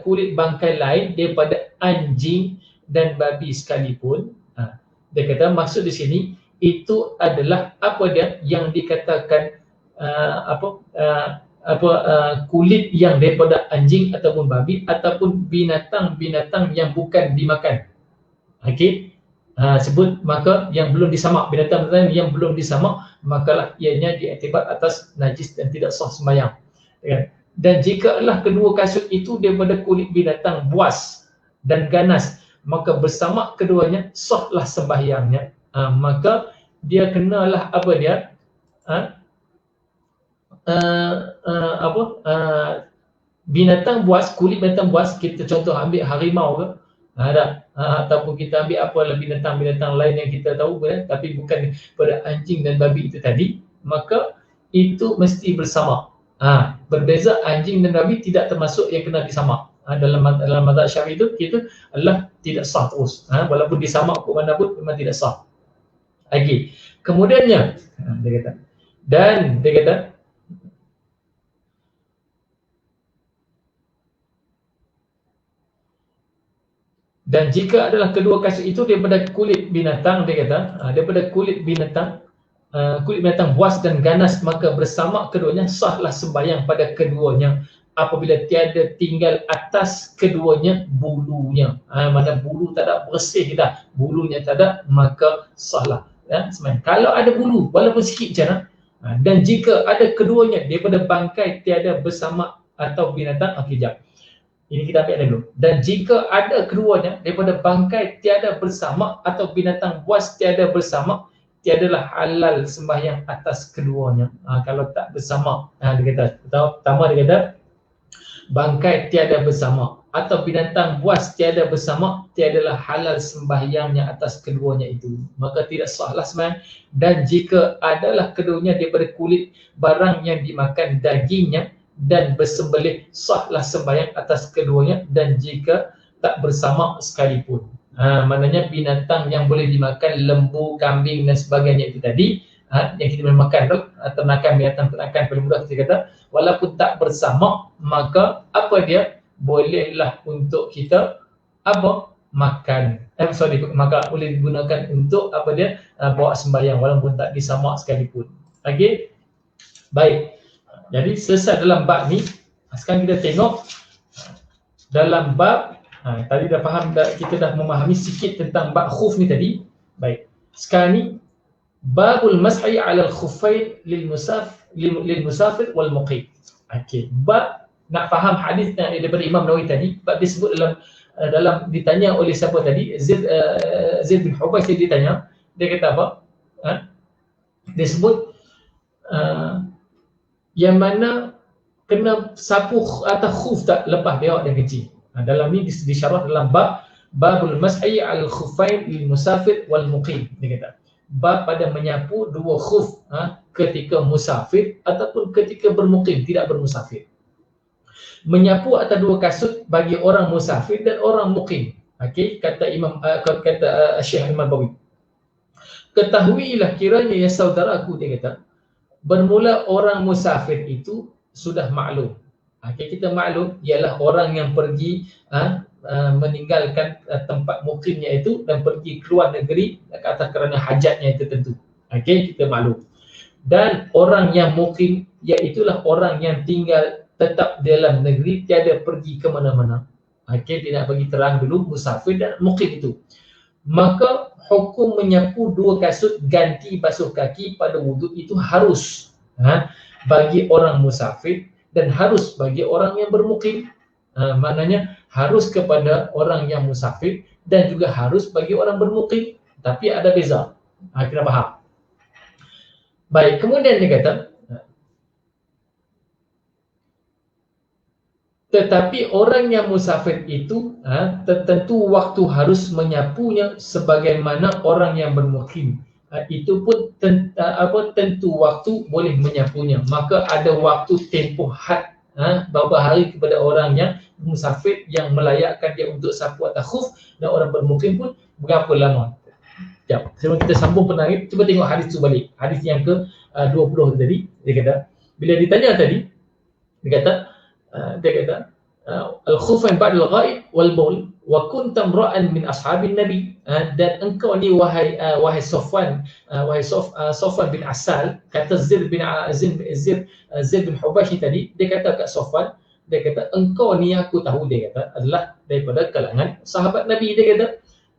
S1: kulit bangkai lain, daripada anjing dan babi sekalipun, dia kata maksud di sini itu adalah apa dia yang dikatakan kulit yang daripada anjing ataupun babi ataupun binatang-binatang yang bukan dimakan. Okey. Sebut maka yang belum disamak, binatang-binatang yang belum disamak, makalah ianya diiktibar atas najis dan tidak sah sembahyang. Dan jika adalah kedua kasut itu daripada kulit binatang buas dan ganas, maka bersamak keduanya sahlah sembahyangnya. Maka dia kenalah apa dia binatang buas, kulit binatang buas, kita contoh ambil harimau ke, ataupun kita ambil apalah binatang-binatang lain yang kita tahu, tapi bukan pada anjing dan babi itu tadi, maka itu mesti bersamak. Berbeza, anjing dan babi tidak termasuk yang kena disamak. Dalam mazhab Syafi'i itu adalah tidak sah terus. Walaupun disamak ke mana pun memang tidak sah. Lagi. Kemudiannya dia kata, dan dia kata dan jika adalah kedua kasut itu daripada kulit binatang, dia kata, daripada kulit binatang buas dan ganas, maka bersamak keduanya sahlah sembahyang pada keduanya apabila tiada tinggal atas keduanya bulunya. Mana bulu tak ada, bersih dah, bulunya tak ada, maka sahlah sembahyang. Kalau ada bulu, walaupun sikit je, dan jika ada keduanya daripada bangkai tiada bersamak atau binatang, jap. Ini kita ambil dulu. Dan jika ada keduanya daripada bangkai tiada bersamak atau binatang buas tiada bersamak, tiadalah halal sembahyang atas keduanya. Kalau tak bersamak, dia kata, pertama dia kata bangkai tiada bersamak atau binatang buas tiada bersamak, tiadalah halal sembahyangnya atas keduanya itu. Maka tidak sahlah sembahyang. Dan jika adalah keduanya daripada kulit barang yang dimakan dagingnya dan bersembelih, sahlah sembahyang atas keduanya, dan jika tak bersamak sekalipun. Maknanya binatang yang boleh dimakan, lembu, kambing dan sebagainya itu tadi, yang kita boleh makan tu, ternakan, binatang ternakan paling mudah kita kata, walaupun tak bersamak, maka apa dia, bolehlah untuk kita makan. Maka boleh digunakan untuk apa dia, bawa sembahyang walaupun tak disamak sekalipun. Okey. Baik. Jadi selesai dalam bab ni. Sekarang kita tengok dalam bab, tadi dah faham, kita dah memahami sikit tentang bab khuf ni tadi. Baik. Sekarang ni babul mas'i 'ala al-khuffain lil musafir wal muqim. Okey. Bab nak faham hadis daripada Imam Nawawi tadi, bab disebut dalam ditanya oleh siapa tadi? Zaid bin Hubaysh ditanya, dia kata apa? Dia sebut yang mana kena sapu atau khuf tak lepas berak dan kecil. Dalam ni disyarah dalam babul mas'i 'ala al-khuffain lil musafir wal muqim, dia kata. bab pada menyapu dua khuf ketika musafir ataupun ketika bermukim, tidak bermusafir. Menyapu atas dua kasut bagi orang musafir dan orang mukim. Okey, kata Syekh Al-Marbawi. Ketahuilah kiranya ya saudaraku, dia kata, bermula orang musafir itu sudah maklum. Kita maklum ialah orang yang pergi meninggalkan tempat mukimnya itu dan pergi keluar negeri atas kerana hajatnya itu tentu. Kita maklum. Dan orang yang mukim iaitulah orang yang tinggal tetap dalam negeri, tiada pergi ke mana-mana. Tidak bagi terang dulu musafir dan mukim itu. Maka hukum menyapu dua kasut ganti basuh kaki pada wuduk itu harus bagi orang musafir dan harus bagi orang yang bermukim. Maknanya harus kepada orang yang musafir dan juga harus bagi orang bermukim. Tapi ada beza. Kita faham. Baik, kemudian dia kata, tetapi orang yang musafir itu tertentu waktu harus menyapunya sebagaimana orang yang bermukim. Itu pun tentu waktu boleh menyapunya. Maka ada waktu tempoh had beberapa hari kepada orang yang musafir yang melayakkan dia untuk sapu atas khuf, dan orang bermukim pun berapa lama. Sekejap, sebelum kita sambung penarik, cuba tengok hadis tu balik. Hadis yang ke-20 tadi, dia kata, bila ditanya tadi, dia kata al-khufan ba'dal ghaib wal bawl wa kunta imra'an min ashabin nabi, dan engkau ni wahai Safwan bin Asal, kata Zaid bin Hubashi tadi, dia kata kat Safwan, dia kata engkau ni aku tahu, dia kata adalah daripada kalangan sahabat Nabi. Dia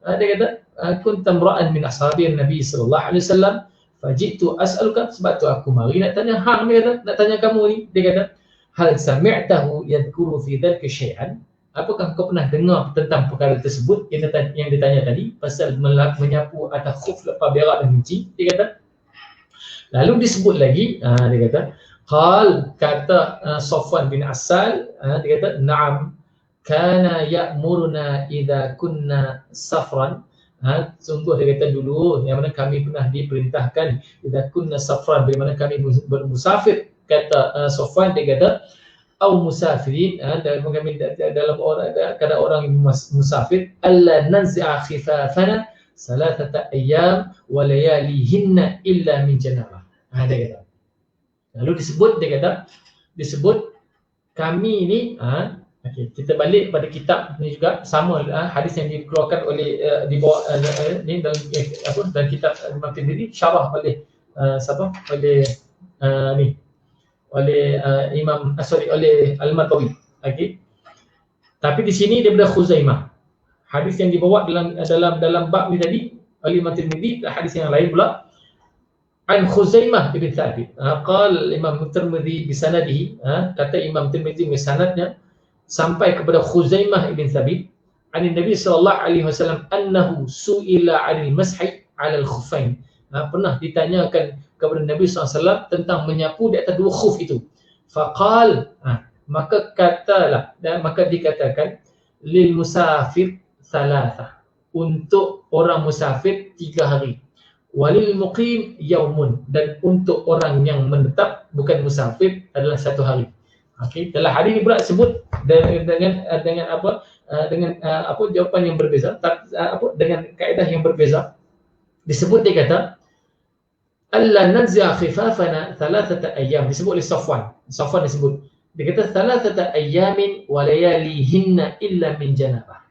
S1: kata kunta imra'an min ashabin nabi sallallahu alaihi wasallam fajitu as'aluka, sebab tu aku mari nak tanya dia kata, nak tanya kamu ni. Dia kata hal sami'tahu yadhkuru fi dhalika syai'an, apakah kau pernah dengar tentang perkara tersebut yang ditanya tadi pasal menyapu atas khuf lepas berak dan cuci. Dia kata, lalu disebut lagi, dia kata kata Safwan bin Asal, dia kata na'am kana ya'muruna idza kunna safran, sungguh dia kata dulu yang mana kami pernah diperintahkan idza kunna safran, bila mana kami bermusafir. Kata Safwan, dia kata au musafirin, dalam orang musafir, alla nanzi'a khifafana salatata ayyam wa layalihinna illa min janabah. Dia kata, lalu disebut kami ni, kita balik pada kitab ni juga sama, hadis yang dikeluarkan oleh dibawa ni dalam kitab Imam Tirmidzi, syarah oleh oleh Al-Marbawi. Tapi di sini daripada Khuzaimah. Hadis yang dibawa dalam bab ni tadi oleh Imam Tirmidzi, hadis yang lain pula an Khuzaimah ibn Thabit. Qala Imam Tirmidzi bi sanadihi, kata Imam Tirmidzi sanadnya sampai kepada Khuzaimah ibn Thabit an Nabi sallallahu alaihi wasallam annahu su'ila 'anil mashi 'ala al-khuffain. Pernah ditanyakan kepada Nabi SAW tentang menyapu di atas dua khuf itu. Faqal, maka dikatakan lil musafir thalatha, untuk orang musafir 3 hari, walil muqim yaumun, dan untuk orang yang menetap bukan musafir adalah 1 hari. Dalam hadis ini pula sebut dengan jawapan yang berbeza, dengan kaedah yang berbeza. Disebut, dia kata alla nanzi'a khifafana thalathata ayyam, disebut oleh Safwan disebut, dia kata thalathata ayyamin wa layalihinna illa min janabah.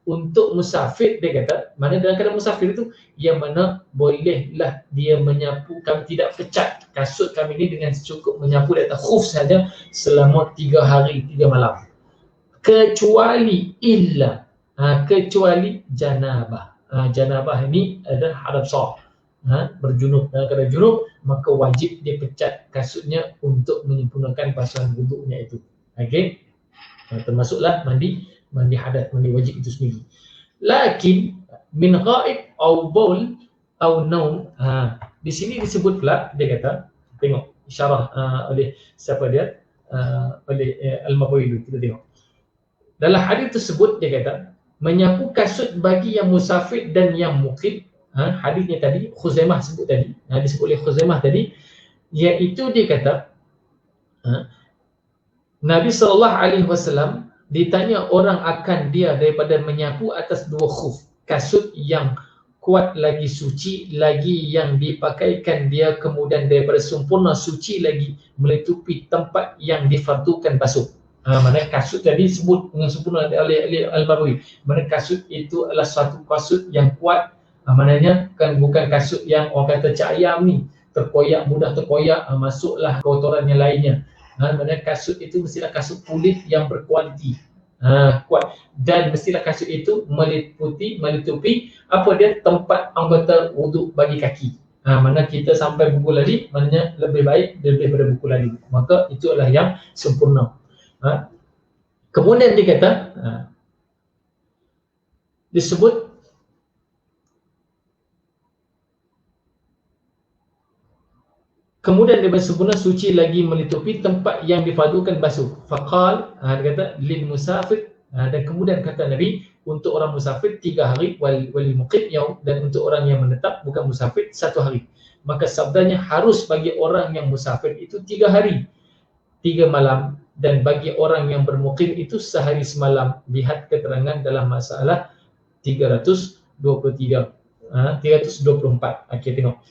S1: Untuk musafir, dia kata, mana dalam keadaan musafir itu yang mana bolehlah dia menyapu, kami tidak pecat kasut kami ini dengan cukup menyapu di atas khuf saja selama 3 hari 3 malam, kecuali janabah. Janabah ini adalah hadas besar, berjunub. Dalam keadaan junub, maka wajib dia pecat kasutnya untuk menyempurnakan basuhan wuduknya itu. Termasuklah mandi hadas, mandi wajib itu sendiri. Lakin min ghaib au baul au naum, di sini disebut pula, dia kata, tengok isyarah oleh siapa dia, oleh Al-Marbawi. Kita tengok dalam hadis tersebut, dia kata menyapu kasut bagi yang musafir dan yang muqim hadisnya tadi Khuzaimah sebut tadi, disebut oleh Khuzaimah tadi, iaitu dia kata Nabi SAW ditanya orang akan dia daripada menyapu atas dua khuf, kasut yang kuat lagi suci lagi yang dipakaikan dia, kemudian daripada sempurna suci lagi melitupi tempat yang difardukan basuh. Mana kasut tadi sebut dengan sempurna oleh Al-Barawi. Mana kasut itu adalah satu kasut yang kuat. Maknanya kan bukan kasut yang orang kata cak ayam ni, terkoyak, mudah terkoyak, masuklah kotoran yang lainnya. Mana kasut itu mestilah kasut kulit yang berkualiti, kuat, dan mestilah kasut itu melitupi apa dia, tempat anggota wuduk bagi kaki. Mana kita sampai buku lali, maknanya lebih baik daripada buku lali, maka itu adalah yang sempurna. Kemudian dia kata disebut kemudian dia bersempurna suci lagi melitupi tempat yang difardukan basuh. Faqal, dia kata lil musafir, dan kemudian kata Nabi untuk orang musafir 3 hari, wal muqim yaum, dan untuk orang yang menetap bukan musafir 1 hari. Maka sabdanya harus bagi orang yang musafir itu 3 hari 3 malam, dan bagi orang yang bermukim itu sehari semalam. Lihat keterangan dalam masalah 323, 324. Okey, tengok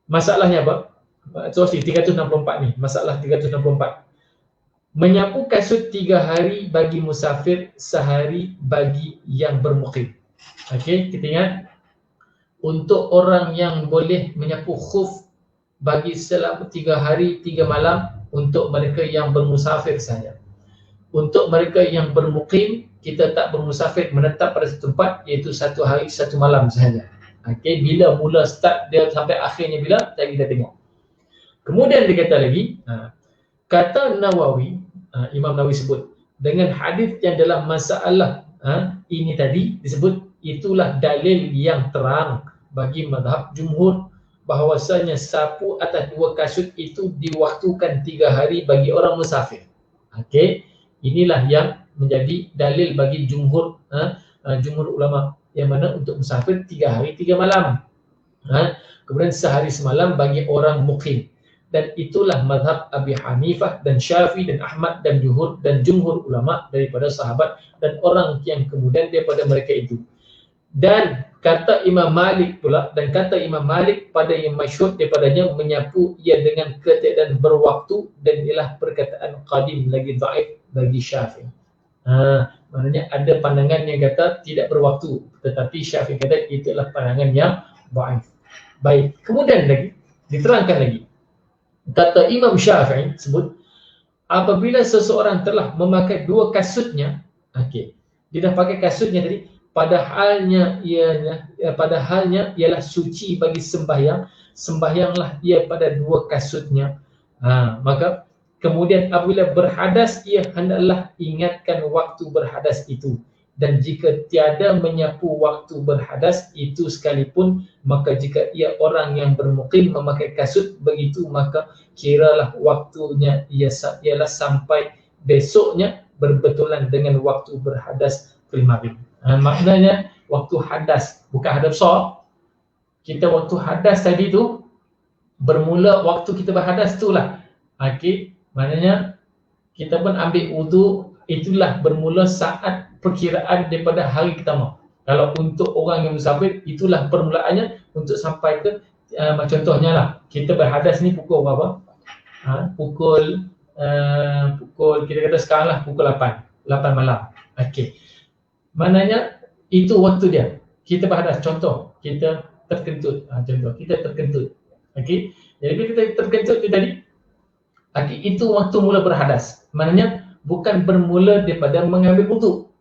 S1: masalahnya apa. 364 ni, masalah 364. Menyapu kasut 3 hari bagi musafir, sehari bagi yang bermukim. Okey, kita ingat untuk orang yang boleh menyapu khuf bagi selama 3 hari 3 malam untuk mereka yang bermusafir saja. Untuk mereka yang bermukim, kita tak bermusafir, menetap pada satu tempat, iaitu 1 hari 1 malam sahaja. Okey, bila mula start dia sampai akhirnya bila, kita tengok. Kemudian dia kata lagi, kata Nawawi, Imam Nawawi sebut dengan hadis yang dalam masalah ini tadi disebut, itulah dalil yang terang bagi mazhab jumhur bahawasanya sapu atas 2 kasut itu diwaktukan 3 hari bagi orang musafir. Okey, inilah yang menjadi dalil bagi jumhur jumhur ulama, yang mana untuk musafir 3 hari 3 malam, kemudian sehari semalam bagi orang mukim. Dan itulah mazhab Abi Hanifah dan Syafi'i dan Ahmad dan jumhur ulama daripada sahabat dan orang yang kemudian daripada mereka itu. Dan kata Imam Malik pula, dan kata Imam Malik pada yang masyhur daripadanya, menyapu ia dengan ketiadaan berwaktu, dan ialah perkataan qadim lagi dhaif bagi Syafi'i. Maknanya ada pandangan yang kata tidak berwaktu, tetapi Syafi'i kata itulah pandangan yang dhaif. Baik, kemudian lagi diterangkan lagi. Kata Imam Syafi'i sebut, apabila seseorang telah memakai 2 kasutnya, okey, dia dah pakai kasutnya tadi, padahalnya ialah suci bagi sembahyanglah ia pada 2 kasutnya. Maka kemudian apabila berhadas, ia hendaklah ingatkan waktu berhadas itu, dan jika tiada menyapu waktu berhadas itu sekalipun, maka jika ia orang yang bermukim memakai kasut begitu, maka kiralah waktunya ialah sampai besoknya berbetulan dengan waktu berhadas maghrib. Maknanya waktu hadas, bukan hadas besar. Kita waktu hadas tadi tu bermula waktu kita berhadas itulah. Okey, maknanya kita pun ambil wudu, itulah bermula saat perkiraan daripada hari pertama. Kalau untuk orang yang musafir, itulah permulaannya untuk sampai ke contohnya lah, kita berhadas ni pukul berapa? Pukul kita kata sekarang lah pukul 8 malam. Okey, maknanya itu waktu dia. Kita berhadas, contoh kita terkentut, kita terkentut. Okey, jadi bila kita terkentut tu tadi, okey, itu waktu mula berhadas. Maknanya bukan bermula daripada mengambil wudu.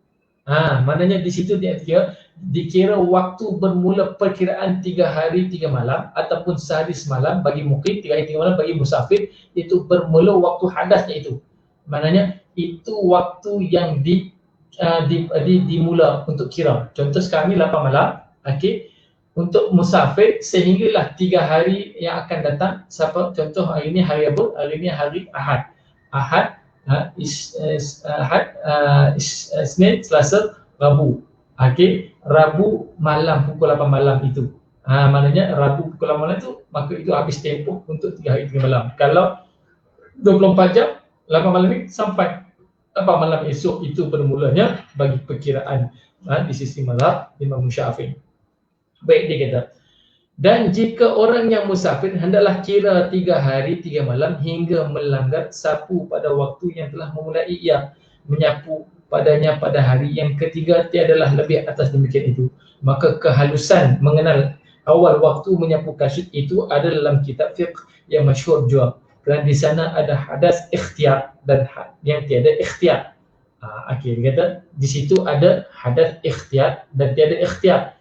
S1: Maknanya di situ dia dikira waktu bermula perkiraan 3 hari 3 malam ataupun sehari semalam bagi mukim, 3 hari 3 malam bagi musafir, itu bermula waktu hadasnya itu. Maknanya itu waktu yang dimula untuk kira. Contoh sekarang ni 8 malam, okey, untuk musafir sehinggalah 3 hari yang akan datang. Contoh hari ni hari apa? Hari ni hari Ahad. Isnin, Selasa, Rabu. Okey, Rabu malam pukul 8 malam itu. Maknanya Rabu pukul 8 malam tu, maka itu habis tempoh untuk 3 hari 3 malam. Kalau 24 jam, 8 malam ni sampai 8 malam esok, itu bermulanya bagi perkiraan di sisi mazhab Imam Syafi'i. Baik, dia kata, dan jika orang yang musafir hendaklah kira 3 hari 3 malam hingga melanggar sapu pada waktu yang telah memulai ia menyapu padanya pada hari yang ketiga, tiadalah lebih atas demikian itu. Maka kehalusan mengenal awal waktu menyapu kasut itu ada dalam kitab fiqh yang masyhur juga, kerana di sana ada hadas ikhtiar dan yang tiada ikhtiar. Dia kata di situ ada hadas ikhtiar dan tiada ikhtiar.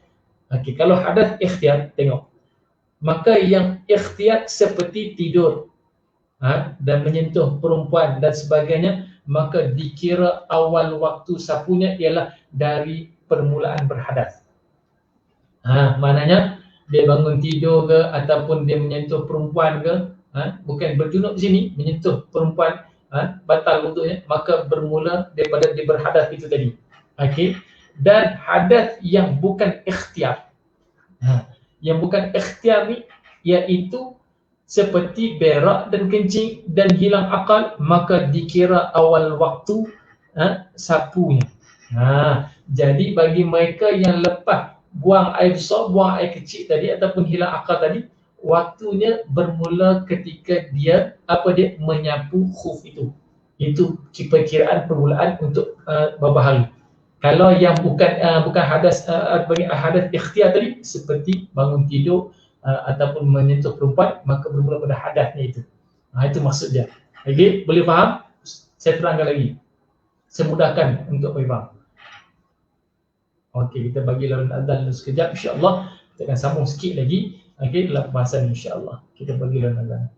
S1: Kalau hadas ikhtiar, tengok, maka yang ikhtiar seperti tidur dan menyentuh perempuan dan sebagainya, maka dikira awal waktu sapunya ialah dari permulaan berhadas. Maknanya dia bangun tidur ke ataupun dia menyentuh perempuan ke, bukan berjunuk di sini, menyentuh perempuan, batal wudunya, maka bermula daripada dia berhadas itu tadi. Dan hadas yang bukan ikhtiar, yang bukan ikhtiar ni iaitu seperti berak dan kencing dan hilang akal, maka dikira awal waktu sapunya. Jadi bagi mereka yang lepas buang air besar, buang air kecil tadi ataupun hilang akal tadi, waktunya bermula ketika dia menyapu khuf itu. Itu perkiraan permulaan untuk berbahalu. Kalau yang bukan hadas hadas ikhtiar tadi, seperti bangun tidur ataupun menyentuh perempuan, maka bermula pada hadasnya itu. Itu maksud dia. Okey, boleh faham? Saya terangkan lagi, saya mudahkan untuk faham. Okey, kita bagi laluan adzan dulu sekejap, insya-Allah kita akan sambung sikit lagi dalam pembahasan, insya-Allah. Kita bagi laluan adzan.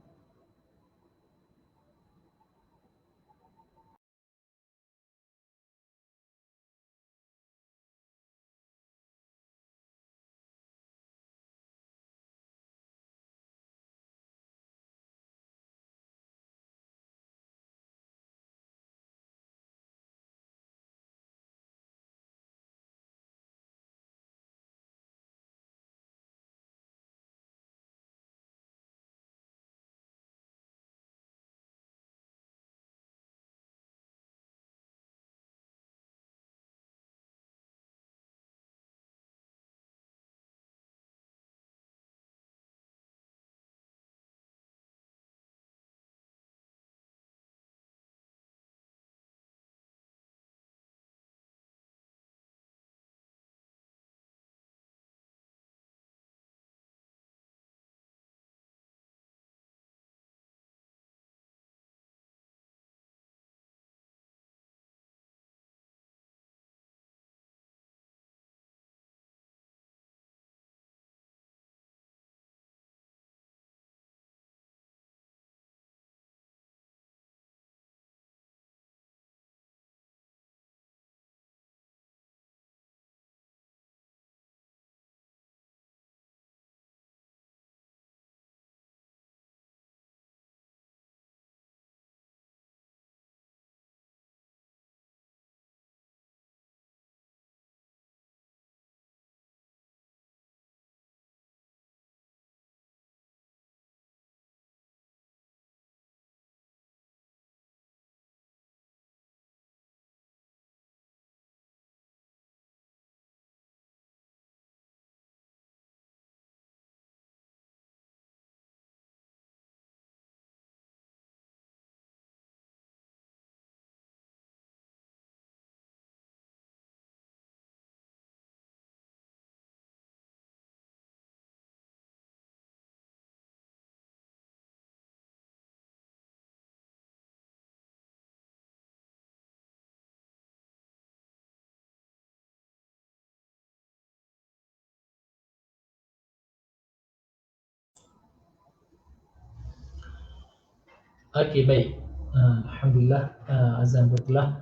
S1: Okey, baik. Alhamdulillah, azan telah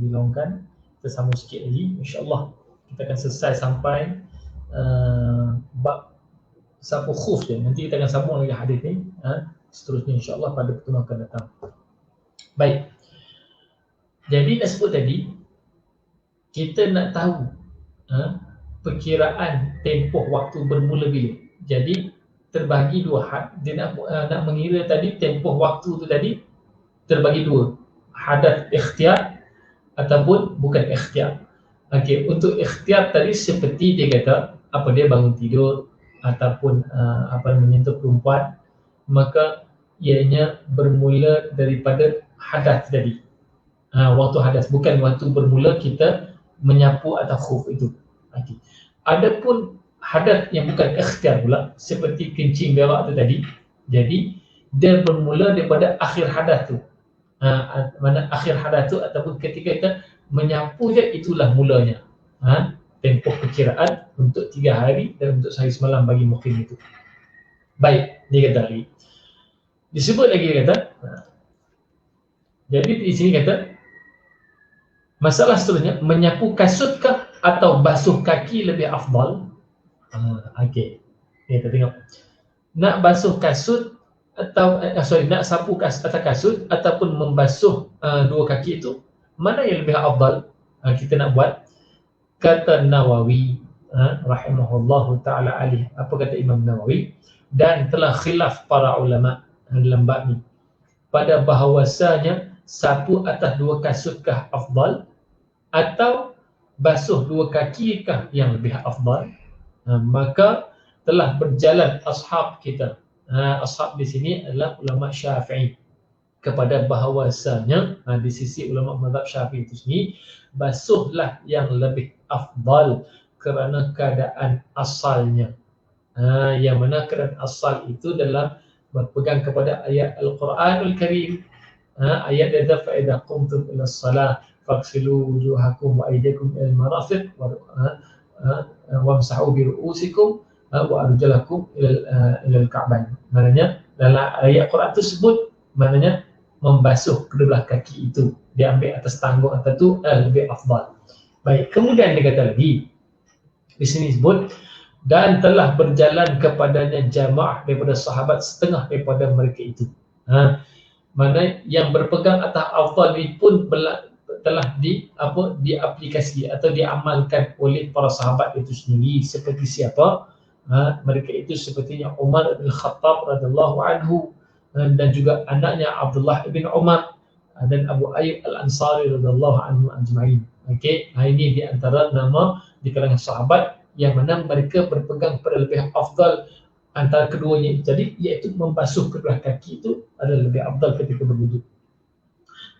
S1: dilaungkan. Kita sambung sikit lagi, insya-Allah kita akan selesai sampai bab sapu khuf dia. Nanti kita akan sambung lagi hadis ni seterusnya, insya-Allah pada pertemuan akan datang. Baik. Jadi nak sebut tadi, kita nak tahu perkiraan tempoh waktu bermula bila. Jadi terbagi dua. Dia nak mengira tadi tempoh waktu tu tadi terbagi dua. Hadas ikhtiar ataupun bukan ikhtiar. Okey, untuk ikhtiar tadi seperti dia kata apa dia bangun tidur ataupun menyentuh perempuan, maka ianya bermula daripada hadas tadi. Waktu hadas, bukan waktu bermula kita menyapu atau khuf itu. Okay. Adapun hadas yang bukan ikhtiar pula, seperti kencing berak tu tadi, jadi dia bermula daripada akhir hadas tu. Mana akhir hadas tu ataupun ketika kita menyapu je, itulah mulanya. Tempoh perkiraan untuk 3 hari dan untuk sehari semalam bagi mukim itu. Baik, dia kata lagi. Disebut lagi dia kata, jadi di sini kata, masalah seterusnya, menyapu kasutkah atau basuh kaki lebih afdal? Okey. Kita tengok. Nak basuh kasut atau nak sapu atas kasut ataupun membasuh dua kaki itu, mana yang lebih afdal kita nak buat? Kata Nawawi rahimahullahu taala alih. Apa kata Imam Nawawi? Dan telah khilaf para ulama dalam bab ni pada bahawasanya sapu atas dua kasutkah afdal atau basuh dua kakikah yang lebih afdal. Maka telah berjalan ashab kita. Ashab di sini adalah ulama Syafi'i kepada bahawasanya di sisi ulama mazhab Syafi'i itu sendiri, basuhlah yang lebih afdal kerana keadaan asalnya. Yang mana keadaan asal itu dalam berpegang kepada ayat Al-Quranul Karim. Ayat dia fa'idha qumtum ila salah faghsilu wujuhakum wa aydiyakum ila al-marafiq wamsahu bi ru'usikum wa arjulakum ila al-ka'bayn. Maknanya dalam ayat Quran tersebut, maknanya membasuh kedua belah kaki itu diambil atas tanggung atau tu lebih afdal. Baik, kemudian dia kata lagi di sini sebut, dan telah berjalan kepadanya jamaah daripada sahabat setengah daripada mereka itu. Mana yang berpegang atas afdal ini pun telah diaplikasi atau diamalkan oleh para sahabat itu sendiri. Seperti siapa? Mereka itu sepertinya Umar bin Khattab radhiyallahu anhu, dan juga anaknya Abdullah bin Umar dan Abu Ayyub Al-Ansari radhiyallahu anhu ajma'in. Okey, ini di antara nama di kalangan sahabat yang mana mereka berpegang pada lebih afdal antara keduanya. Jadi iaitu membasuh kedua kaki itu adalah lebih afdal ketika berwudu.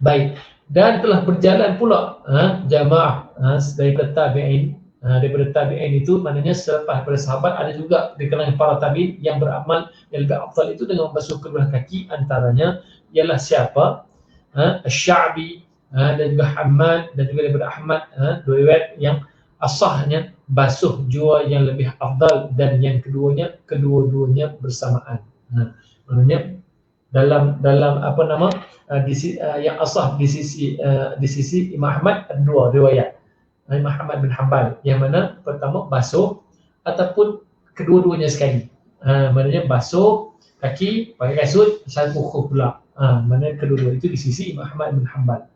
S1: Baik, dan telah berjalan pula jamaah daripada tabi'in. Daripada tabi'in itu maknanya selepas daripada sahabat ada juga di kalangan para tabi'in yang beramal yang lebih afdal itu dengan membasuh kedua kaki. Antaranya ialah siapa? Asy-Sya'bi dan juga Hammad dan juga daripada Ahmad, dua riwayat yang asahnya basuh jua yang lebih afdal dan yang kedua-duanya bersamaan. Maknanya dalam yang asah di sisi Imam Ahmad ada dua riwayat. Imam Ahmad bin Hanbal yang mana pertama basuh ataupun kedua-duanya sekali. Maknanya basuh kaki pakai kasut sapu khuf pula. Maknanya kedua-dua itu di sisi Imam Ahmad bin Hanbal.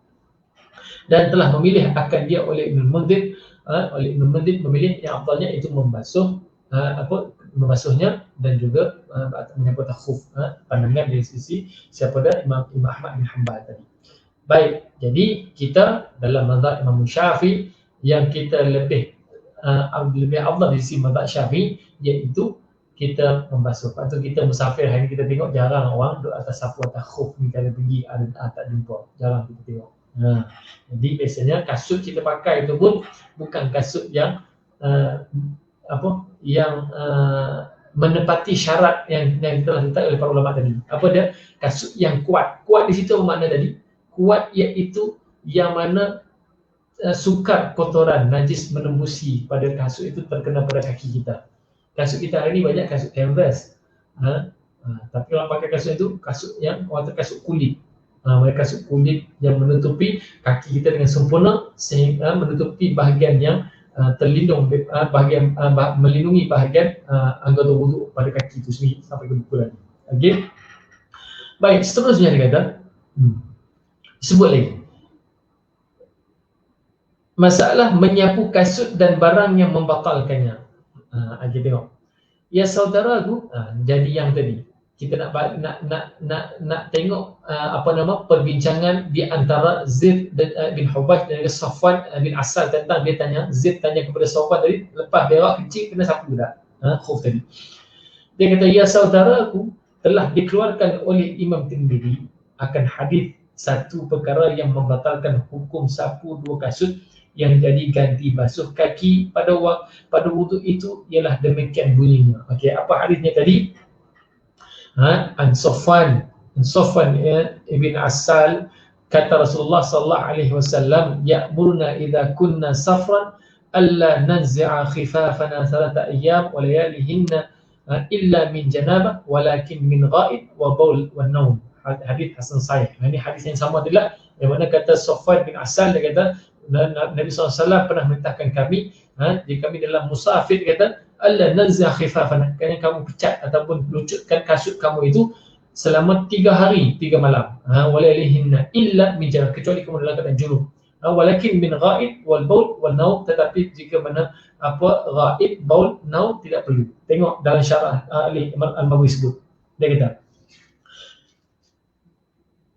S1: Dan telah memilih akan dia oleh Ibn Mundhir, memilih yang afdalnya itu membasuhnya dan juga menyapu khuf. Pandangan dari sisi siapa dah Imam Ahmad bin Hanbal tadi. Baik, jadi kita dalam mazhab Imam Syafi'i yang kita lebih afdal di sisi mazhab Syafi'i iaitu kita membasuh. Atau kita musafir hari ini kita tengok jarang orang duduk atas sapu atas khuf ni kalau pergi tak jumpa. Jarang kita tengok. Jadi biasanya kasut kita pakai itu pun bukan kasut yang menepati syarat yang telah ditetapkan oleh para ulama tadi. Apa dia? Kasut yang kuat. Kuat di situ apa makna tadi? Kuat iaitu yang mana sukar kotoran najis menembusi pada kasut itu terkena pada kaki kita. Kasut kita hari ini banyak kasut canvas. Tapi orang pakai kasut itu kasut yang kasut kulit. Mereka kasut kulit yang menutupi kaki kita dengan sempurna sehingga menutupi bahagian yang terlindung, melindungi bahagian anggota wuduk pada kaki itu sendiri sampai ke buku lagi. Okey. Baik, seterusnya dia kata sebut lagi. masalah menyapu kasut dan barang yang membatalkannya. Kita tengok. Ya saudaraku, jadi yang tadi kita nak tengok perbincangan di antara Zaid bin Hubaysh dan Safwan bin Asal tentang dia tanya, Zaid tanya kepada Safwan tadi, lepas berak kencing kena sapu tak? Khuf tadi. Dia kata, ya saudaraku, telah dikeluarkan oleh Imam Tirmidzi akan hadis satu perkara yang membatalkan hukum sapu dua kasut yang jadi ganti basuh kaki pada wuduk itu ialah demikian bunyinya. Okey, apa hadisnya tadi? An Safwan ibn Asal kata Rasulullah sallallahu alaihi wasallam, ya'muruna idza kunna safran alla nanzi'a khifafana thalatha ayyam wa layalihinna illa min janabah walakin min ghaib wa baul wa naum. Hadis hasan sahih. Ini hadis yang sama adalah yang mana kata Safwan bin Asal, dia kata Nabi SAW pernah merintahkan kami, jika kami dalam musafir, kata Allah nazah khifafana, kerana kamu pecat ataupun lucutkan kasut kamu itu selama 3 hari 3 malam, walaihinna illa min janab, kecuali kamu dalam keadaan junub, walakin min ghaib wal baul wal naum, tetapi jika mana ghaib, baul, naum tidak perlu. Tengok dalam syarah Ali Al-Mawi sebut, dia kata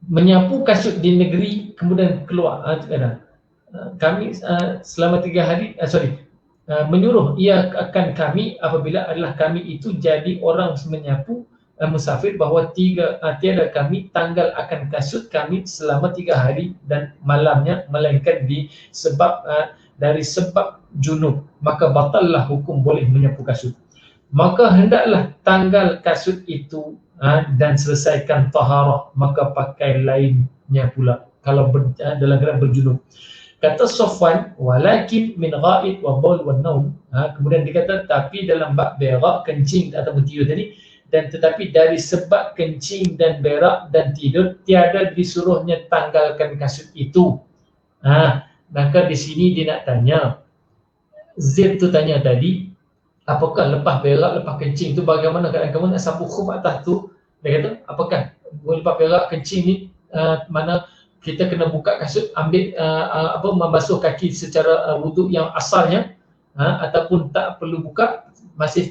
S1: menyapu kasut di negeri kemudian keluar, kami selama 3 hari, menyuruh ia akan kami apabila adalah kami itu jadi orang menyapu musafir, bahawa tiada kami tanggal akan kasut kami selama 3 hari dan malamnya, melainkan dari sebab junub, maka batallah hukum boleh menyapu kasut. Maka hendaklah tanggal kasut itu dan selesaikan taharah, maka pakai lainnya pula kalau dalam keadaan berjunub. Kata Safwan, walakin min ghaib wa baul wa naum, kemudian dikata tapi dalam bab berak, kencing atau tidur tadi, dan tetapi dari sebab kencing dan berak dan tidur tiada disuruhnya tanggalkan kasut itu. Maka di sini dia nak tanya, Zaid tu tanya tadi, apakah lepas berak, lepas kencing tu bagaimana keadaan kamu nak sapu khuf atas tu? Dia kata, apakah lepas berak kencing ni mana kita kena buka kasut, ambil membasuh kaki secara wuduk yang asalnya, ataupun tak perlu buka, masih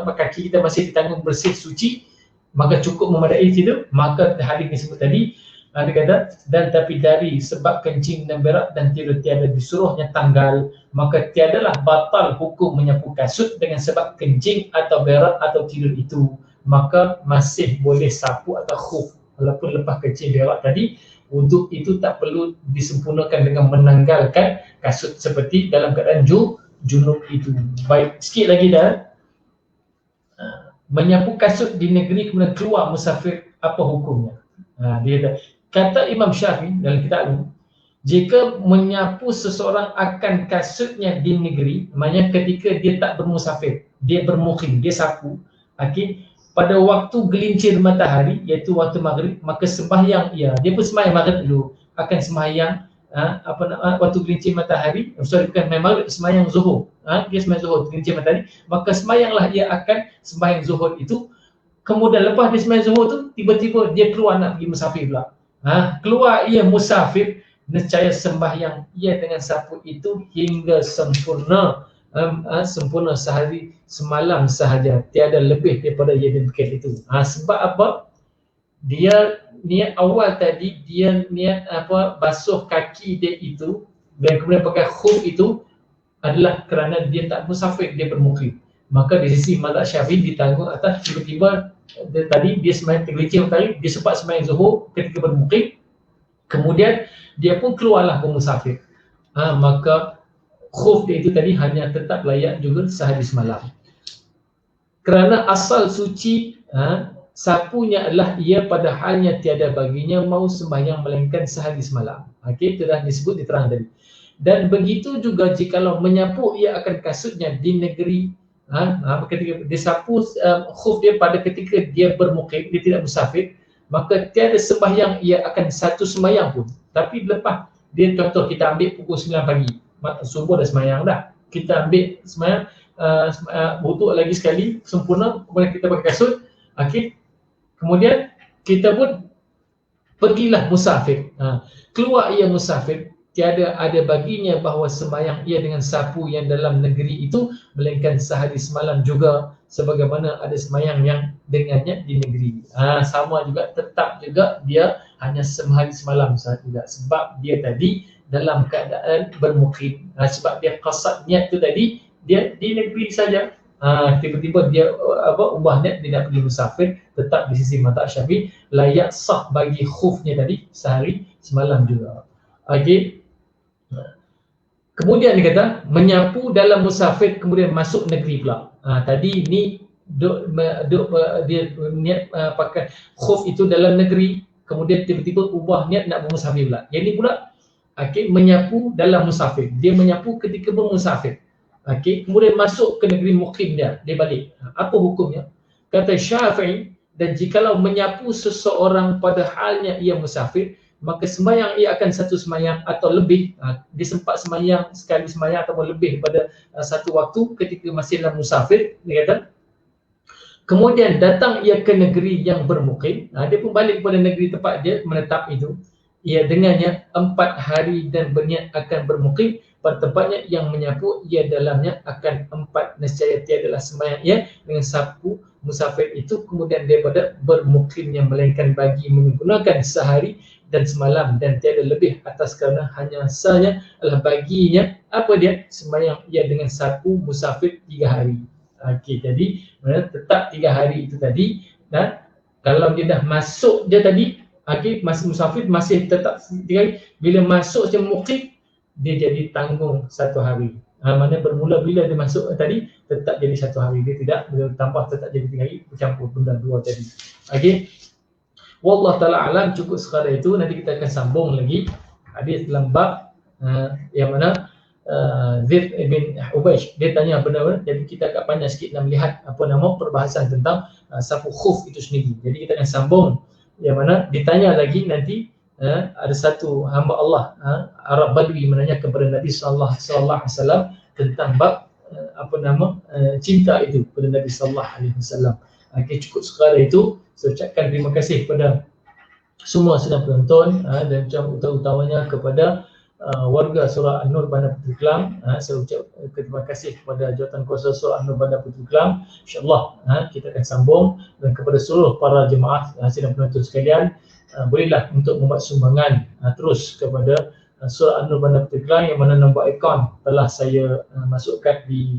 S1: kaki kita masih ditanggung bersih suci, maka cukup memadai itu. Maka hadis disebut tadi, dia kata, dan tapi dari sebab kencing dan berak dan tidur tiada disuruhnya tanggal, maka tiadalah batal hukum menyapu kasut dengan sebab kencing atau berak atau tidur itu, maka masih boleh sapu atau khuf walaupun lepas kencing berak tadi. Wuduk itu tak perlu disempurnakan dengan menanggalkan kasut seperti dalam keadaan junub itu. Baik, sikit lagi dah. Menyapu kasut di negeri kemudian keluar musafir, apa hukumnya? Dia kata Imam Syafi'i dalam kitab ini, jika menyapu seseorang akan kasutnya di negeri, maknanya ketika dia tak bermusafir, dia bermukim, dia sapu, pada waktu gelincir matahari, iaitu waktu maghrib, maka sembahyang dia pun sembahyang maghrib dulu, akan sembahyang waktu gelincir matahari, bukan maghrib, sembahyang zuhur, dia sembahyang zuhur, gelincir matahari, maka sembahyanglah ia akan sembahyang zuhur itu. Kemudian lepas dia sembahyang zuhur tu, tiba-tiba dia keluar nak pergi musafir pula. Keluar ia musafir, nescaya sembahyang ia dengan sapu itu hingga sempurna, sempurna sehari semalam sahaja, tiada lebih daripada yang demikian itu. Sebab apa? Dia niat awal tadi, dia niat basuh kaki dia itu dan kemudian pakai khuf itu adalah kerana dia tak musafir, dia bermukim. Maka di sisi mazhab Syafi'i ditanggung atas tiba-tiba tadi dia sembahyang tergelincir matahari, dia sempat sembahyang zuhur ketika bermukim, kemudian dia pun keluarlah bermusafir. Maka khuf dia itu tadi hanya tetap layak juga sehari semalam. Kerana asal suci, sapunya adalah ia pada halnya tiada baginya mau sembahyang melainkan sehari semalam. Itu dah disebut, diterang tadi. Dan begitu juga jikalau menyapu ia akan kasutnya di negeri, ketika dia sapu khuf dia pada ketika dia bermukim, dia tidak musafir, maka tiada sembahyang ia akan satu sembahyang pun. Tapi lepas dia, contoh kita ambil pukul 9 pagi, subuh dah sembahyang dah, kita ambil sembahyang, wuduk lagi sekali sempurna, kemudian kita pakai kasut, kemudian kita pun pergilah musafir, keluar ia musafir, tiada ada baginya bahawa sembahyang ia dengan sapu yang dalam negeri itu melainkan sehari semalam juga sebagaimana ada sembahyang yang dengannya di negeri. Sama juga, tetap juga dia hanya sehari semalam sahaja juga, sebab dia tadi dalam keadaan bermukim. Sebab dia qasad niat tu tadi dia di negeri saja. Tiba-tiba dia ubah niat dia nak pergi musafir, tetap di sisi mazhab Syafi'i layak sah bagi khufnya tadi sehari semalam juga. Okey. Kemudian dia kata menyapu dalam musafir kemudian masuk negeri pula. Tadi ni dia niat pakai khuf itu dalam negeri, kemudian tiba-tiba ubah niat nak bermusafir pula. Yang ni pula menyapu dalam musafir. Dia menyapu ketika bermusafir. Kemudian masuk ke negeri mukim dia balik. Apa hukumnya? Kata Syafi'i, dan jikalau menyapu seseorang pada halnya ia musafir, maka sembahyang ia akan satu sembahyang atau lebih. Dia sempat sembahyang sekali sembahyang atau lebih pada satu waktu ketika masih dalam musafir, dia kata. Kemudian datang ia ke negeri yang bermukim. Dia pun balik kepada negeri tempat dia menetap itu. Ia dengannya 4 hari dan berniat akan bermukim pada tempatnya yang menyapu ia dalamnya akan 4 nescaya tiadalah sembahyang ia dengan sapu musafir itu kemudian daripada bermukimnya melainkan bagi menggunakan sehari dan semalam dan tiada lebih atas kerana hanya sahaja adalah baginya apa dia sembahyang ia dengan sapu musafir 3 hari. Jadi tetap 3 hari itu tadi, dan kalau dia dah masuk dia tadi masih musafir masih tetap 3 hari, bila masuk je mukim dia jadi tanggung 1 hari. Mana bermula bila dia masuk tadi tetap jadi 1 hari, dia tidak bila tambah tetap jadi 3 hari, bercampur benda 2 tadi. Wallahu taala alam, cukup sekadar itu. Nanti kita akan sambung lagi hadis dalam bab yang mana Zid bin Ubaish dia tanya benar-benar. Jadi kita agak panjang sikit nak melihat perbahasan tentang sapu khuf itu sendiri. Jadi kita akan sambung yang mana ditanya lagi nanti. Ada satu hamba Allah Arab Badui menanya kepada Nabi sallallahu alaihi wasallam tentang bab cinta itu kepada Nabi sallallahu alaihi wasallam. Cukup sekadar itu. Saya ucapkan terima kasih kepada semua sedang penonton dan utamanya kepada warga surah An-Nur Bandar Puteri Kelang. Saya ucap terima kasih kepada Jawatankuasa surah An-Nur Bandar Puteri Kelang. InsyaAllah kita akan sambung, dan kepada seluruh para jemaah sedang penonton sekalian, bolehlah untuk membuat sumbangan terus kepada surah An-Nur Bandar Puteri Kelang, yang mana nombor akaun telah saya masukkan di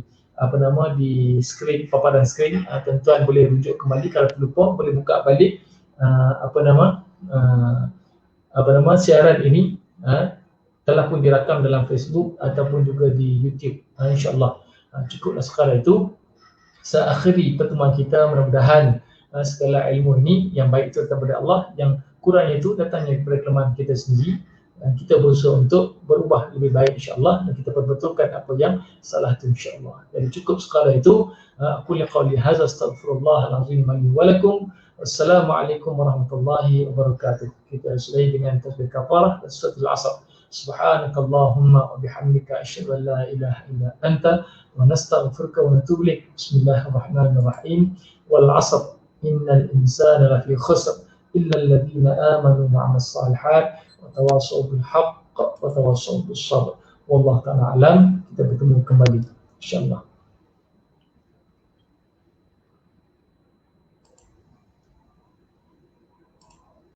S1: di skrin, paparan skrin. Tuan-tuan boleh rujuk kembali kalau terlupa, boleh buka balik siaran ini telah pun dirakam dalam Facebook ataupun juga di YouTube. InsyaAllah. Cukuplah sekadar itu. Saya akhiri pertemuan kita, mudah-mudahan segala ilmu ini yang baik itu datang daripada Allah, yang kurangnya itu datangnya daripada kelemahan kita sendiri, dan kita berusaha untuk berubah lebih baik insyaAllah, dan kita perbetulkan apa yang salah itu insyaAllah. Jadi cukup sekadar itu. Aku liqauli hadza astaghfirullahalazim li wa lakum. Wassalamualaikum warahmatullahi wabarakatuh. Kita sudahi dengan tasbih kafarah dan suratul asr. Subhanakallahumma wa bihamdika asyhadu an la ilaha illa anta wa nastaghfiruka wa natubu ilaik. Bismillahirrahmanirrahim. Wal 'asr innal insana lafi khusr illa alladhina amanu wa 'amilus shalihat wa tawassaw bil haqq wa tawassaw bis sabr. Wallahu ta'ala alam. Kita bertemu kembali insyaallah.